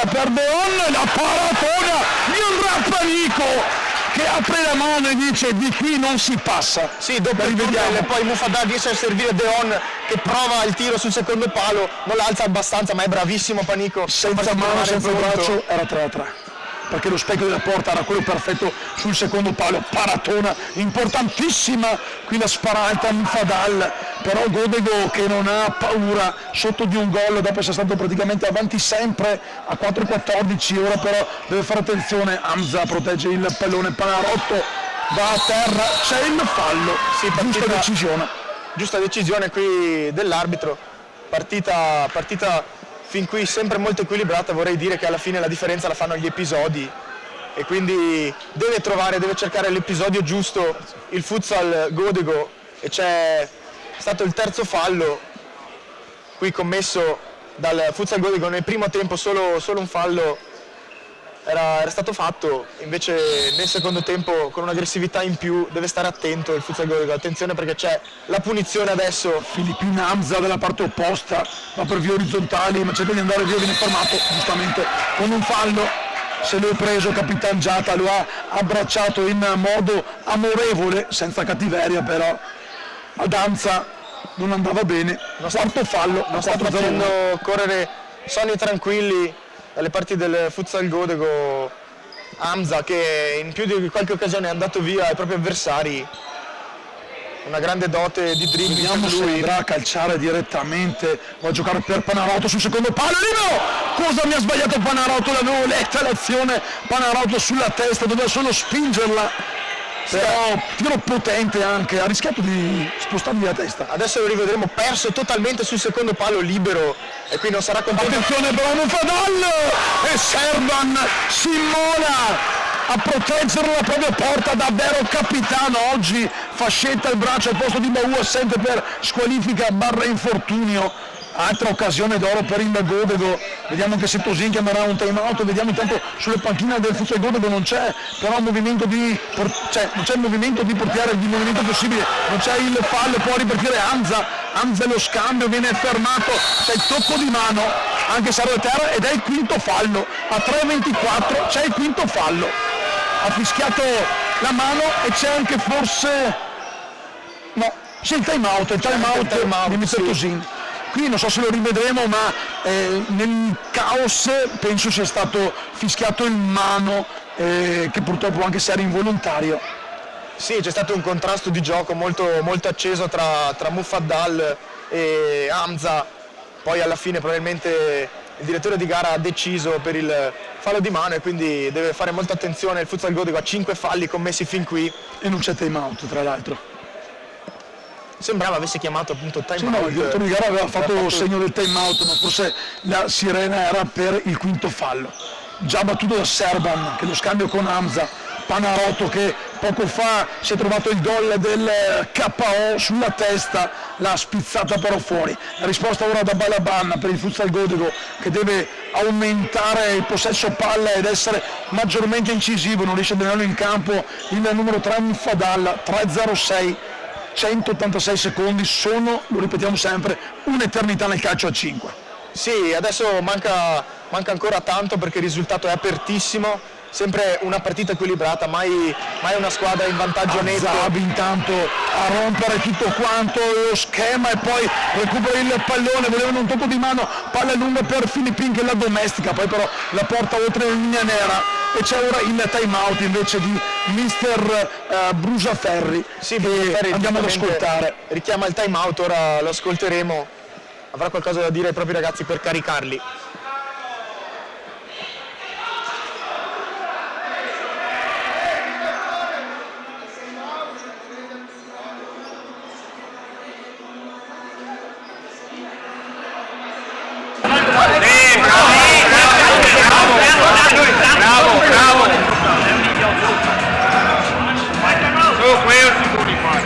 per Deon, la paratona di Andrea Panico che apre la mano e dice di qui non si passa. Sì, dopo il tunnel, e poi Mufadal riesce a servire Deon che prova il tiro sul secondo palo, non l'alza abbastanza, ma è bravissimo Panico. Senza mano, senza braccio, era 3-3. Perché lo specchio della porta era quello perfetto sul secondo palo, paratona importantissima, qui la sparata Mufadal, però Godego che non ha paura sotto di un gol dopo essere stato praticamente avanti sempre a 4-14, ora però deve fare attenzione, Hamza protegge il pallone, Panarotto va a terra, c'è il fallo, sì, giusta decisione qui dell'arbitro, partita fin qui sempre molto equilibrata, vorrei dire che alla fine la differenza la fanno gli episodi e quindi deve cercare l'episodio giusto il Futsal Godego, e c'è stato il terzo fallo qui commesso dal Futsal Godego. Nel primo tempo solo un fallo era stato fatto, invece nel secondo tempo con un'aggressività in più deve stare attento il Futsal Godego, attenzione perché c'è la punizione adesso. Filippin Hamza dalla parte opposta va per vie orizzontali ma cerca di andare via, viene fermato giustamente con un fallo, se lo è preso Capitan Giata, lo ha abbracciato in modo amorevole senza cattiveria, però a danza non andava bene, quarto fallo, non sta facendo correre sonni tranquilli dalle parti del Futsal Godego Hamza, che in più di qualche occasione è andato via ai propri avversari, una grande dote di dribbling. Vediamo se andrà a calciare direttamente, va a giocare per Panarotto sul secondo palo, libero! Cosa mi ha sbagliato Panarotto? L'avevo letta l'azione, Panarotto sulla testa, doveva solo spingerla, però tiro potente anche, ha rischiato di spostargli la testa. Adesso lo rivedremo, perso totalmente sul secondo palo libero e qui non sarà contento. Attenzione però Mufadal e Serban si immola a proteggere la propria porta, davvero capitano oggi, fascetta il braccio al posto di Baù, assente per squalifica / infortunio. Altra occasione d'oro per il Godego, vediamo che se Tosin chiamerà un time out, vediamo intanto sulle panchine del Futsal Godego non c'è però movimento non c'è il movimento di portiere, il movimento possibile, non c'è il fallo, può ripartire Hamza lo scambio, viene fermato, c'è il tocco di mano anche se era a terra ed è il quinto fallo, a 3:24 c'è il quinto fallo, ha fischiato la mano e c'è anche forse c'è il time out di Mr. Tosin. Qui non so se lo rivedremo, ma nel caos penso sia stato fischiato in mano, che purtroppo anche se era involontario. Sì, c'è stato un contrasto di gioco molto, molto acceso tra Mufadal e Hamza, poi alla fine probabilmente il direttore di gara ha deciso per il fallo di mano e quindi deve fare molta attenzione il Futsal Godego, ha 5 falli commessi fin qui. E non c'è time out tra l'altro. sembrava avesse chiamato appunto time Sì, out. no, il direttore di gara aveva fatto il segno del time out, ma forse la sirena era per il quinto fallo. Già battuto da Serban, che lo scambio con Hamza, Panarotto che poco fa si è trovato il gol del KO sulla testa, l'ha spizzata però fuori. La risposta ora da Balaban per il Futsal Godego, che deve aumentare il possesso palla ed essere maggiormente incisivo, non riesce a tenerlo in campo il numero 3 Mufadalla, 3-0-6. 186 secondi sono, lo ripetiamo sempre, un'eternità nel calcio a 5. Sì, adesso manca ancora tanto perché il risultato è apertissimo, sempre una partita equilibrata, mai una squadra in vantaggio netto. Zabi intanto a rompere tutto quanto lo schema e poi recupera il pallone, volevano un tocco di mano, palla lunga per Filippin che la domestica, poi però la porta oltre la linea nera e c'è ora il time out invece di mister Brusaferri. Sì, Brusaferri andiamo ad ascoltare. Richiama il time out, ora lo ascolteremo, avrà qualcosa da dire ai propri ragazzi per caricarli.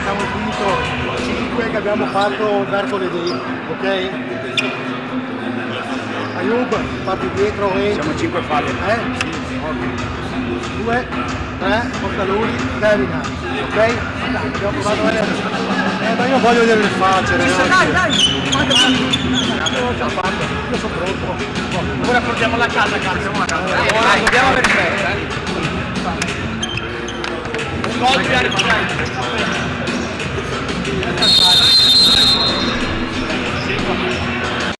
Siamo il punto 5 che abbiamo fatto mercoledì, ok? Ayub, parti dietro e... Siamo 5 falli. 2, 3, porta lui, Devina, ok? Abbiamo provato a vedere. Ma io non voglio vedere le facce, ragazzi. Dai! Io sono pronto. Ora portiamo la casa, cazzo. Dai, andiamo per fretta. Un gol più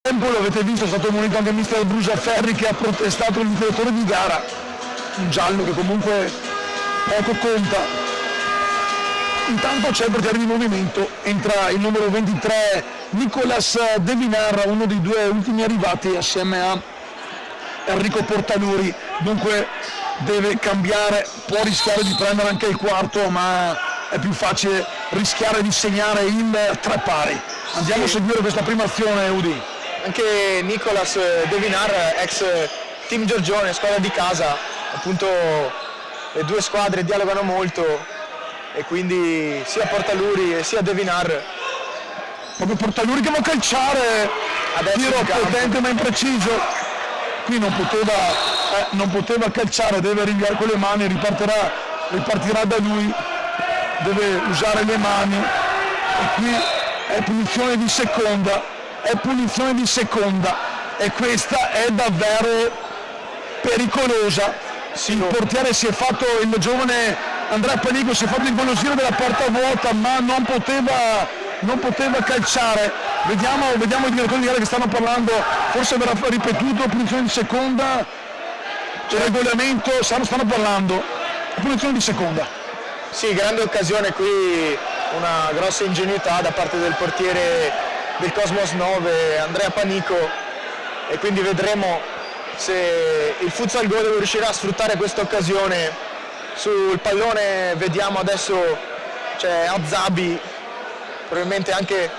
Tempo lo avete visto, è stato munito anche il mister Brusaferri che ha protestato il direttore di gara, un giallo che comunque poco conta. Intanto c'è il portiere di movimento, entra il numero 23 Nicolas Devinar, uno dei due ultimi arrivati assieme a Enrico Portaluri, dunque deve cambiare, può rischiare di prendere anche il quarto, ma è più facile rischiare di segnare il 3 pari. Andiamo a seguire questa prima azione, Udi. Anche Nicolas Devinar, ex Team Giorgione, squadra di casa, appunto le due squadre dialogano molto e quindi sia Portaluri sia Devinar. Proprio Portaluri che va a calciare, Adesso tiro in campo. potente ma impreciso, qui non poteva calciare, deve rinviare con le mani, ripartirà da lui, deve usare le mani e qui è punizione di seconda e questa è davvero pericolosa. Il portiere si è fatto, il giovane Andrea Panico si è fatto ingolosire della porta vuota ma non poteva calciare. Vediamo i direttori di gara che stanno parlando, forse verrà ripetuto, punizione di seconda, il regolamento, stanno parlando, punizione di seconda. Sì, grande occasione qui, una grossa ingenuità da parte del portiere del Cosmos 9, Andrea Panico, e quindi vedremo se il Futsal Godego riuscirà a sfruttare questa occasione. Sul pallone vediamo adesso c'è Azabi, probabilmente anche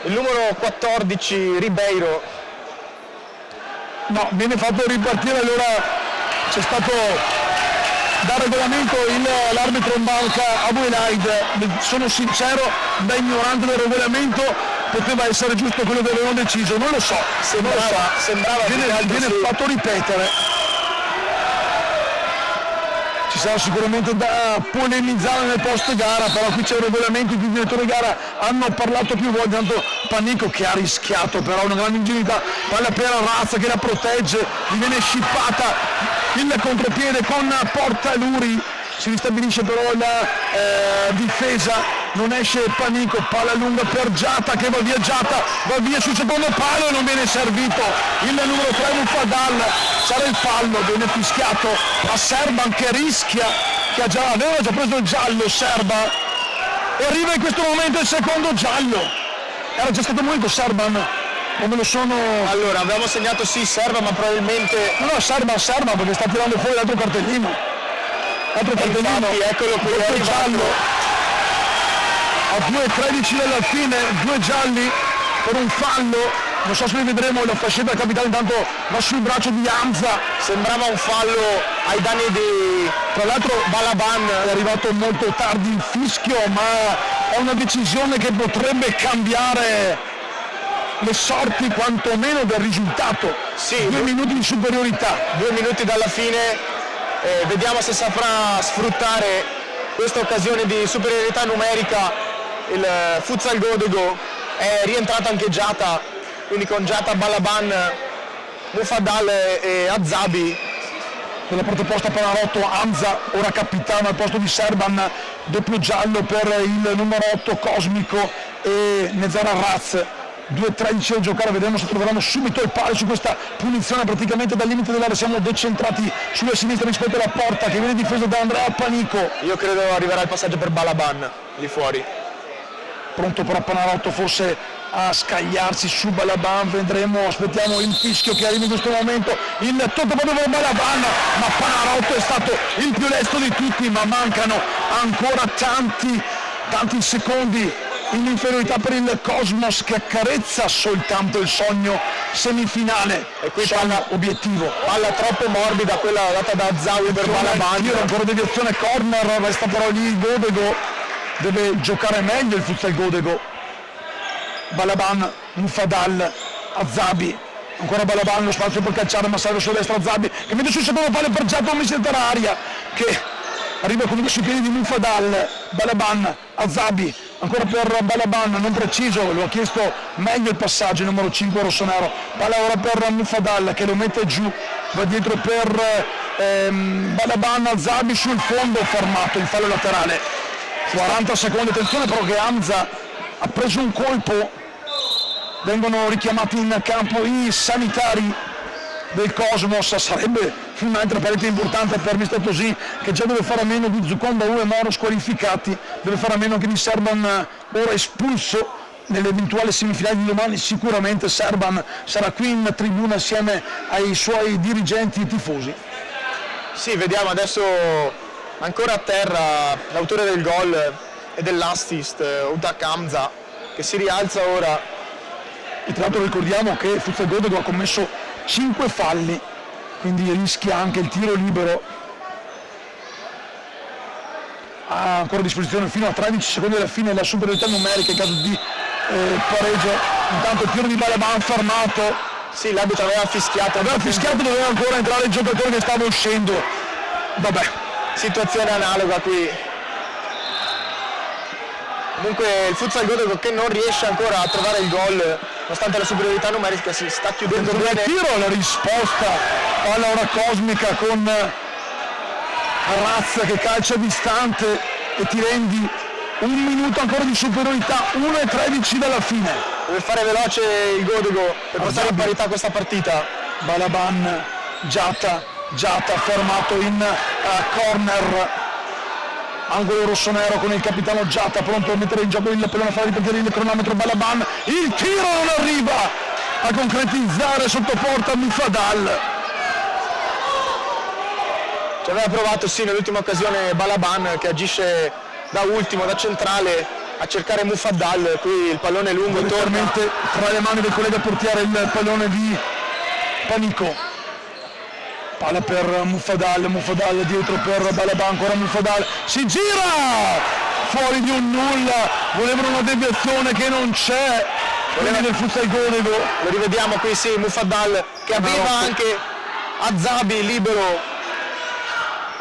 il numero 14 Ribeiro. No, viene fatto ripartire, allora c'è stato dal regolamento l'arbitro in banca Abu Elaid, sono sincero, da ignorante del regolamento poteva essere giusto quello che avevano deciso, non lo so, sembrava viene fatto ripetere. Ci sarà sicuramente da polemizzare nel post gara, però qui c'è un regolamento, i direttori di gara hanno parlato più volte, tanto Panico che ha rischiato però una grande ingenuità, palla per Razza che la protegge, gli viene scippata il contropiede con Portaluri, si ristabilisce però la difesa, non esce Panico, palla lunga per Giata che va via sul secondo palo e non viene servito il numero 3 Mufadal, sarà il fallo, viene fischiato a Serban che rischia, che aveva già preso il giallo Serban e arriva in questo momento il secondo giallo, era già stato molto Serban, come lo sono... Allora, avevamo segnato sì Serban, ma probabilmente... No, Serban perché sta tirando fuori l'altro cartellino. Infatti, eccolo qui, è arrivato. Giallo. a 2:13 dalla fine, 2 gialli per un fallo. Non so se li vedremo, la fascetta del capitano intanto va sul braccio di Hamza. Sembrava un fallo ai danni di, Tra l'altro Balaban. è arrivato molto tardi il fischio, ma è una decisione che potrebbe cambiare le sorti quantomeno del risultato. Sì, 2 minuti di superiorità. 2 minuti dalla fine, vediamo se saprà sfruttare questa occasione di superiorità numerica. Il Futsal Godego è rientrato anche Giata, quindi con Giata, Balaban, Mufaddal e Azabi. Nella parte opposta Panarotto, Hamza, ora capitano al posto di Serban, doppio giallo per il numero 8 Cosmico e Nezar Arraz. 2:13 a giocare, vedremo se troveranno subito il palo su questa punizione praticamente dal limite dell'area. Siamo decentrati sulla sinistra rispetto alla porta che viene difesa da Andrea Panico. Io credo arriverà il passaggio per Balaban lì fuori. Pronto però Panarotto forse a scagliarsi su Balaban, vedremo, aspettiamo il fischio che arriva in questo momento, il tocco proprio per Balaban, ma Panarotto è stato il più lesto di tutti, ma mancano ancora tanti secondi in inferiorità per il Cosmos che accarezza soltanto il sogno semifinale E qui sogno obiettivo. Palla troppo morbida, quella data da Zawi per Balaban. Tiro ancora deviazione corner, resta però lì il Godego, deve giocare meglio il Futsal Godego. Balaban, Mufaddal, Azabi, ancora Balaban, lo spazio per calciare ma serve sulla destra Azabi che mette sul secondo palo per Giacomo Misenteraria che arriva comunque sui piedi di Mufaddal. Balaban, Azabi, ancora per Balaban, non preciso, lo ha chiesto meglio il passaggio, il numero 5 rossonero. Palla ora per Mufaddal che lo mette giù, va dietro per Balaban, Azabi sul fondo, fermato in fallo laterale. 40 secondi, attenzione però che Hamza ha preso un colpo. Vengono richiamati in campo i sanitari del Cosmos. Sarebbe un'altra partita importante per Mister Tosin che già deve fare a meno di Zuconda, e Moro squalificati, deve fare a meno anche di Serban ora espulso. Nell'eventuale semifinale di domani sicuramente Serban sarà qui in tribuna assieme ai suoi dirigenti e tifosi. Sì, vediamo adesso ancora a terra l'autore del gol e dell'assist, Udak Hamza, che si rialza ora. E tra l'altro ricordiamo che Futsal Godego ha commesso 5 falli, quindi rischia anche il tiro libero. Ha ancora a disposizione fino a 13 secondi alla fine la superiorità numerica in caso di pareggio. Intanto il tiro di Balaban fermato. Sì, l'arbitro aveva fischiato. Doveva ancora entrare il giocatore che stava uscendo. Vabbè. Situazione analoga qui. Comunque il Futsal Godego che non riesce ancora a trovare il gol, nonostante la superiorità numerica, si sta chiudendo Dentro il bene. tiro la risposta, palla ora cosmica con Arrazza che calcia distante e ti rendi un minuto ancora di superiorità, 1:13 dalla fine. Deve fare veloce il Godego per portare in parità questa partita. Balaban, Giata fermato in corner, angolo rossonero con il capitano Giata pronto a mettere in gioco il pallone a fare ripartire il cronometro. Balaban, il tiro non arriva a concretizzare sotto porta Mufaddal. Ci aveva provato sì nell'ultima occasione Balaban che agisce da ultimo, da centrale, a cercare Mufaddal. Qui il pallone lungo torna Letteralmente tra le mani del collega portiere il pallone di Panico. Palla per Mufaddal dietro per Balaban, ancora Mufaddal, si gira! Fuori di un nulla, volevano una deviazione che non c'è, quindi del Futsal Godego. Lo rivediamo qui, sì, Mufaddal che aveva anche Azabi libero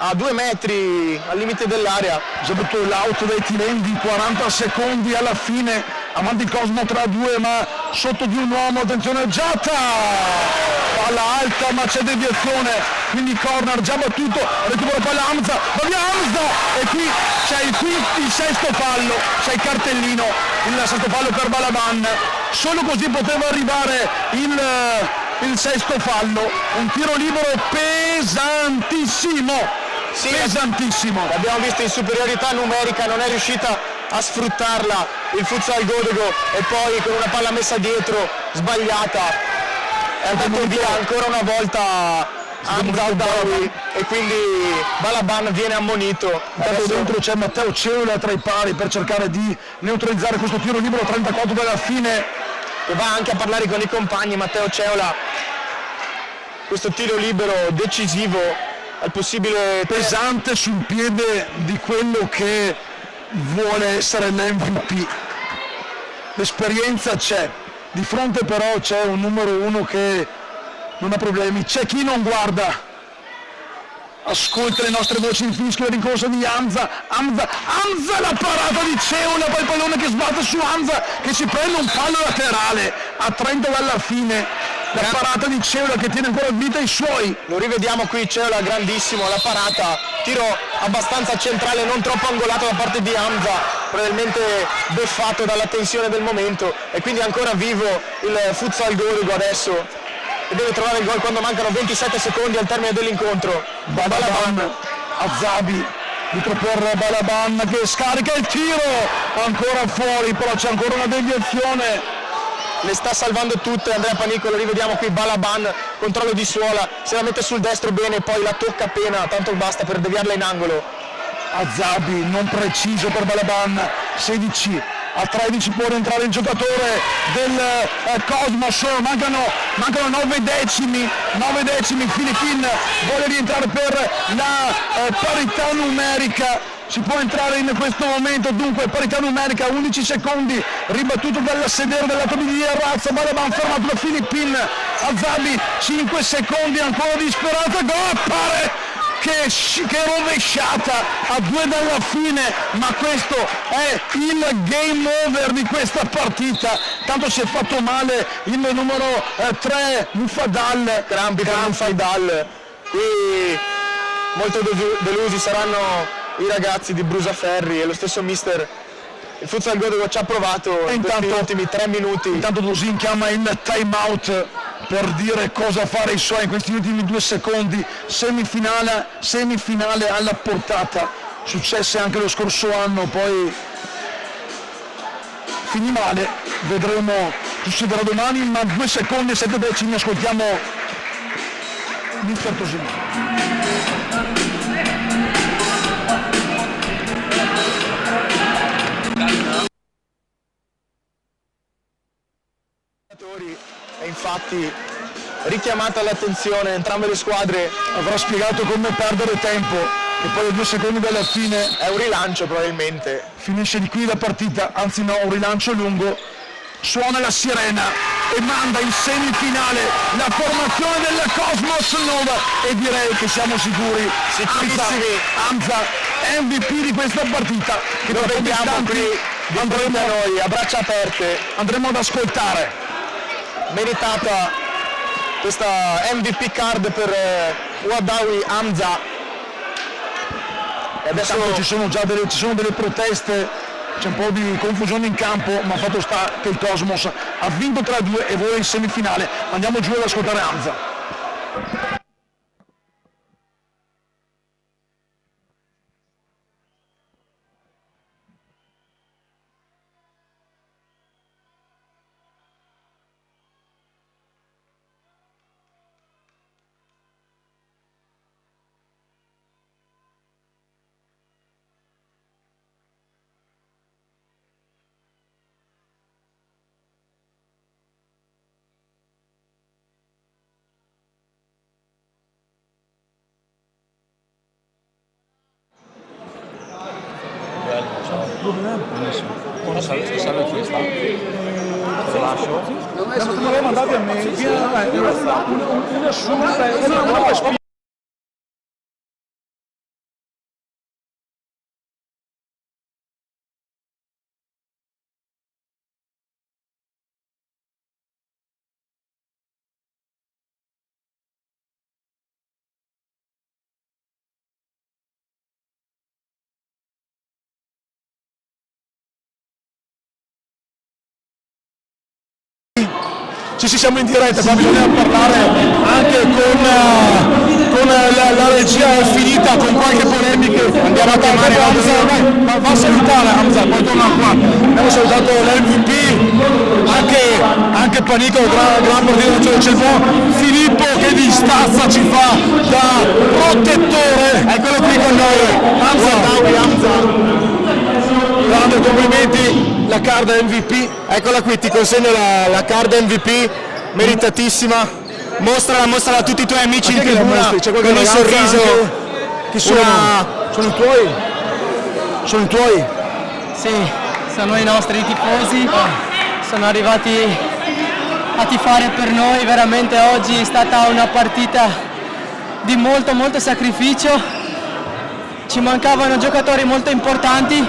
a 2 metri al limite dell'area. Già avuto l'auto dai Tilendi, 40 secondi alla fine, avanti Cosmo 3-2 ma sotto di un uomo, attenzione Giata! Palla alta ma c'è deviazione, quindi corner già battuto, recupera palla Hamza, va via Hamza e qui c'è il sesto fallo, c'è il cartellino, il sesto fallo per Balaban, solo così poteva arrivare il sesto fallo, un tiro libero pesantissimo. Sì, pesantissimo. L'abbiamo visto in superiorità numerica, non è riuscita a sfruttarla il Futsal Godego e poi con una palla messa dietro sbagliata è andato via ancora una volta Hamza Al-Dawi e quindi Balaban viene ammonito. Adesso dentro c'è Matteo Ceola tra i pali per cercare di neutralizzare questo tiro libero 34 dalla fine, e va anche a parlare con i compagni. Matteo Ceola, questo tiro libero decisivo al possibile pesante sul piede di quello che vuole essere l'MVP. L'esperienza c'è, di fronte però c'è un numero uno che non ha problemi. C'è chi non guarda, ascolta le nostre voci di fischio, la rincorsa di Hamza, la parata di Ceola, poi il pallone che sbatte su Hamza che ci prende un fallo laterale a 30 dalla fine. La parata di Ceola che tiene ancora in vita i suoi. Lo rivediamo qui, Ceola grandissimo, la parata, tiro abbastanza centrale, non troppo angolato da parte di Hamza, probabilmente beffato dalla tensione del momento, e quindi ancora vivo il futsal Gorigo adesso, e deve trovare il gol quando mancano 27 secondi al termine dell'incontro. Balaban, Azabi, dietro per Balaban che scarica il tiro, ancora fuori, però c'è ancora una deviazione. Le sta salvando tutte Andrea Panicolo, rivediamo qui Balaban, controllo di suola, se la mette sul destro bene, poi la tocca appena, tanto basta per deviarla in angolo. Azabi non preciso per Balaban, 16 a 13 può rientrare il giocatore del Cosmos, mancano 9 decimi, Filippin vuole rientrare per la parità numerica. Si può entrare in questo momento, dunque parità numerica, 11 secondi, ribattuto dal sedere del lato di Razza, Balaban fermato da Filippin, Azabi 5 secondi, ancora disperata, gol, pare che rovesciata a 2 dalla fine, ma questo è il game over di questa partita, tanto si è fatto male il numero 3, Mufadal, Crampi per Mufadal, qui molto delusi saranno i ragazzi di Brusaferri e lo stesso mister. Il futsal Gorigo ci ha provato in questi ultimi 3 minuti. Intanto Dosin chiama il time out per dire cosa fare i suoi in questi ultimi 2 secondi. Semifinale alla portata, successe anche lo scorso anno, poi finì male, vedremo, succederà domani, ma 2 secondi e 7 decimi, ascoltiamo mister Tosin. E infatti richiamata l'attenzione, entrambe le squadre. Avrà spiegato come perdere tempo e poi a 2 secondi dalla fine è un rilancio probabilmente. Finisce di qui la partita, anzi no, un rilancio lungo. Suona la sirena e manda in semifinale la formazione della Cosmos Nova e direi che siamo sicurissimi. Hamza MVP di questa partita che lo vediamo qui andremo da noi a braccia aperte, andremo ad ascoltare. Meritata questa MVP card per Wadawi Hamza. E adesso ci sono delle proteste, c'è un po' di confusione in campo, ma fatto sta che il Cosmos ha vinto 3-2 e vola in semifinale. Andiamo giù ad ascoltare Hamza. Mandati a me, una sua Sì, siamo in diretta, ma bisogna parlare anche con la regia, è finita con qualche polemica. Andiamo a chiamare Hamza, ma va a salutare Hamza, poi torna qua. Abbiamo salutato l'MVP, anche Panico, gran partita, c'è il buon Filippo che di stazza ci fa da protettore. Eccolo qui con noi, Hamza. Grande, complimenti, la card MVP. Eccola qui, ti consegno la card MVP, meritatissima. Mostrala a tutti i tuoi amici in tribuna con il sorriso. Chi sono? Sono i tuoi? Sono i tuoi? Sì, sono i nostri tifosi, sono arrivati a tifare per noi, veramente oggi è stata una partita di molto sacrificio, ci mancavano giocatori molto importanti,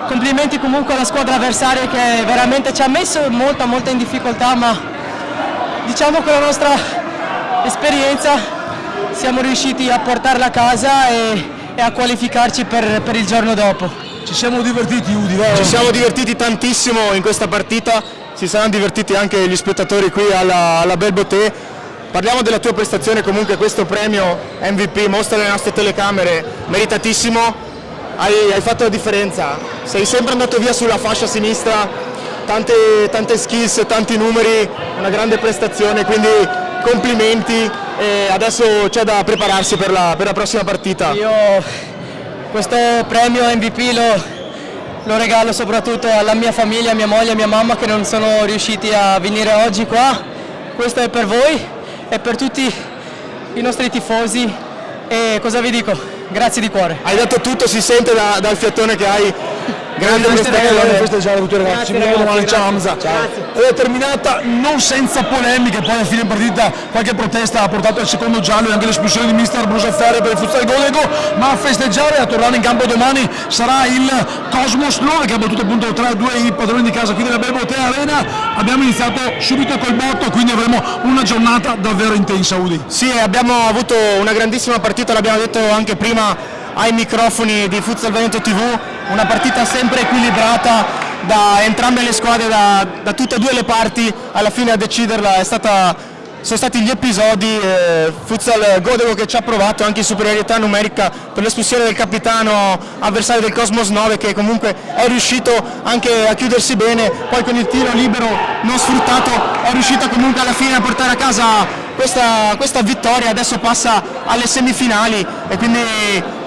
complimenti comunque alla squadra avversaria che veramente ci ha messo molto in difficoltà, ma diciamo con la nostra esperienza siamo riusciti a portarla a casa e a qualificarci per il giorno dopo. Ci siamo divertiti, Udi, vero? Ci siamo divertiti tantissimo in questa partita, si saranno divertiti anche gli spettatori qui alla Belle Beauté. Parliamo della tua prestazione, comunque questo premio MVP, mostra le nostre telecamere, meritatissimo, hai fatto la differenza, sei sempre andato via sulla fascia sinistra, tante skills, tanti numeri, una grande prestazione, quindi complimenti e adesso c'è da prepararsi per la prossima partita. Io questo premio MVP lo regalo soprattutto alla mia famiglia, a mia moglie e mia mamma che non sono riusciti a venire oggi qua. Questo è per voi e per tutti i nostri tifosi e cosa vi dico? Grazie di cuore. Hai dato tutto, si sente dal fiatone che hai. Grande festeggiare tutti ragazzi, ci vediamo domani, ciao Hamza. È terminata non senza polemiche, poi alla fine partita qualche protesta ha portato al secondo giallo e anche l'espulsione di mister Brusaferri per il Futsal Godego, ma a festeggiare e a tornare in campo domani sarà il Cosmos 9 che ha battuto appunto 3-2 i padroni di casa qui della Belle Beauté Arena. Abbiamo iniziato subito col botto, quindi avremo una giornata davvero intensa, Udi. Sì, abbiamo avuto una grandissima partita, l'abbiamo detto anche prima ai microfoni di Futsal Veneto TV, una partita sempre equilibrata da entrambe le squadre, da tutte e due le parti, alla fine a deciderla sono stati gli episodi, Futsal Godego che ci ha provato anche in superiorità numerica per l'espulsione del capitano avversario del Cosmos 9 che comunque è riuscito anche a chiudersi bene, poi con il tiro libero non sfruttato è riuscito comunque alla fine a portare a casa questa vittoria, adesso passa alle semifinali e quindi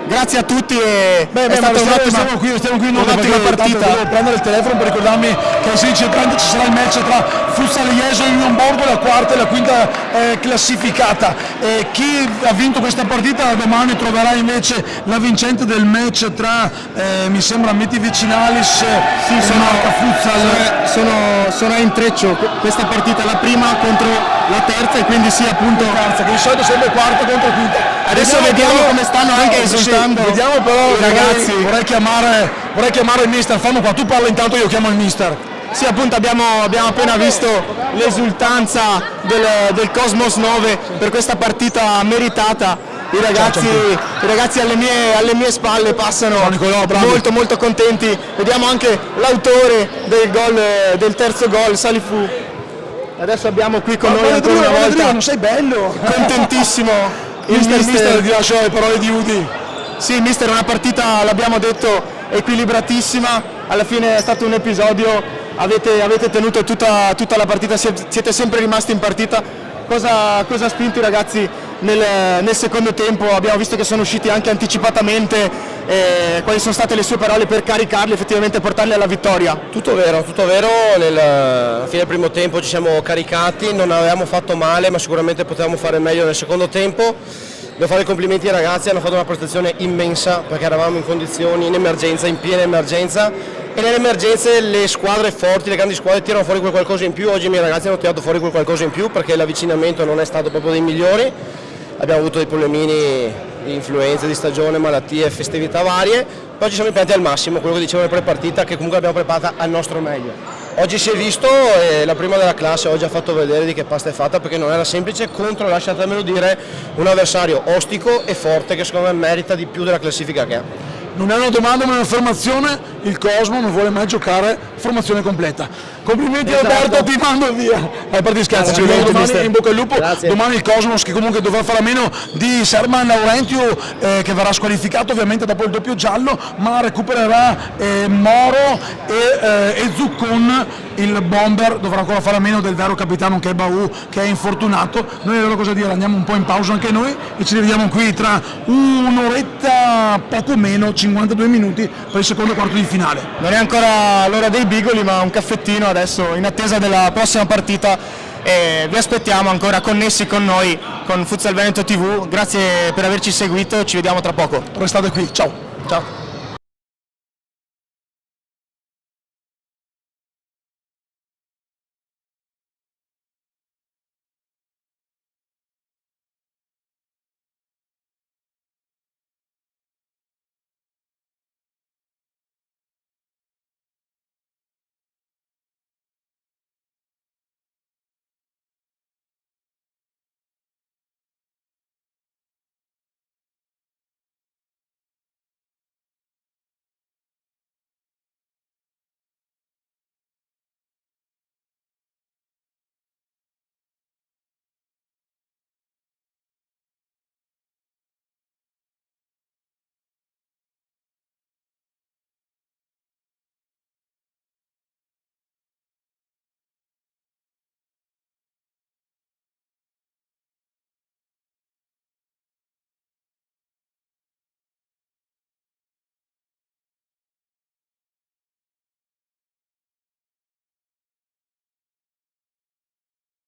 grazie a tutti e è stata stiamo qui un'ottima partita. Devo prendere il telefono per ricordarmi che alle 16:30 ci sarà il match tra Futsal Jesolo e Union Borgo, la quarta e la quinta classificata. Chi ha vinto questa partita domani troverà invece la vincente del match tra mi sembra Meti Vicinalis e Marca Futsal. Sono a intreccio questa partita, la prima contro la terza e quindi sì appunto che di solito sempre quarta contro quinta. Adesso vediamo come stanno anche esultando vediamo però i ragazzi. Vorrei chiamare il mister, fammi qua, tu parla intanto, io chiamo il mister. Sì, appunto abbiamo appena visto l'esultanza del Cosmos 9 per questa partita meritata. I ragazzi alle mie spalle passano molto contenti. Vediamo anche l'autore del terzo gol, Salifu. Adesso abbiamo qui con noi ancora una volta. Non sei bello? Contentissimo. Il mister ti lascio le parole di Udi. Sì, mister, una partita, l'abbiamo detto, equilibratissima, alla fine è stato un episodio, avete tenuto tutta la partita, siete sempre rimasti in partita. Cosa ha spinto i ragazzi nel secondo tempo? Abbiamo visto che sono usciti anche anticipatamente, quali sono state le sue parole per caricarli effettivamente e portarli alla vittoria? Tutto vero, alla fine del primo tempo ci siamo caricati, non avevamo fatto male ma sicuramente potevamo fare meglio nel secondo tempo. Devo fare i complimenti ai ragazzi, hanno fatto una prestazione immensa perché eravamo in condizioni, in emergenza, in piena emergenza e nelle emergenze le squadre forti, le grandi squadre tirano fuori quel qualcosa in più. Oggi i miei ragazzi hanno tirato fuori quel qualcosa in più perché l'avvicinamento non è stato proprio dei migliori, abbiamo avuto dei problemini di influenze di stagione, malattie, festività varie, poi ci siamo impegnati al massimo, quello che dicevo nel pre-partita, che comunque l'abbiamo preparata al nostro meglio. Oggi si è visto e la prima della classe oggi ha fatto vedere di che pasta è fatta perché non era semplice contro, lasciatemelo dire, un avversario ostico e forte che secondo me merita di più della classifica che ha. non è una domanda ma un'affermazione, il Cosmo non vuole mai giocare formazione completa. Complimenti Alberto, ti mando via. A parte scherzi, ci vediamo domani, in bocca al lupo. Grazie. Domani il Cosmos che comunque dovrà fare a meno di Serban Laurentio che verrà squalificato ovviamente dopo il doppio giallo, ma recupererà Moro e Zuccon. Il bomber dovrà ancora fare a meno del vero capitano che è Bau, che è infortunato. Noi avevamo cosa dire, andiamo un po' in pausa anche noi e ci rivediamo qui tra un'oretta, poco meno, 52 minuti per il secondo quarto di finale. Non è ancora l'ora dei bigoli, ma un caffettino adesso in attesa della prossima partita. E vi aspettiamo ancora connessi con noi, con Futsal Veneto TV. Grazie per averci seguito, ci vediamo tra poco. Restate qui, ciao. Ciao.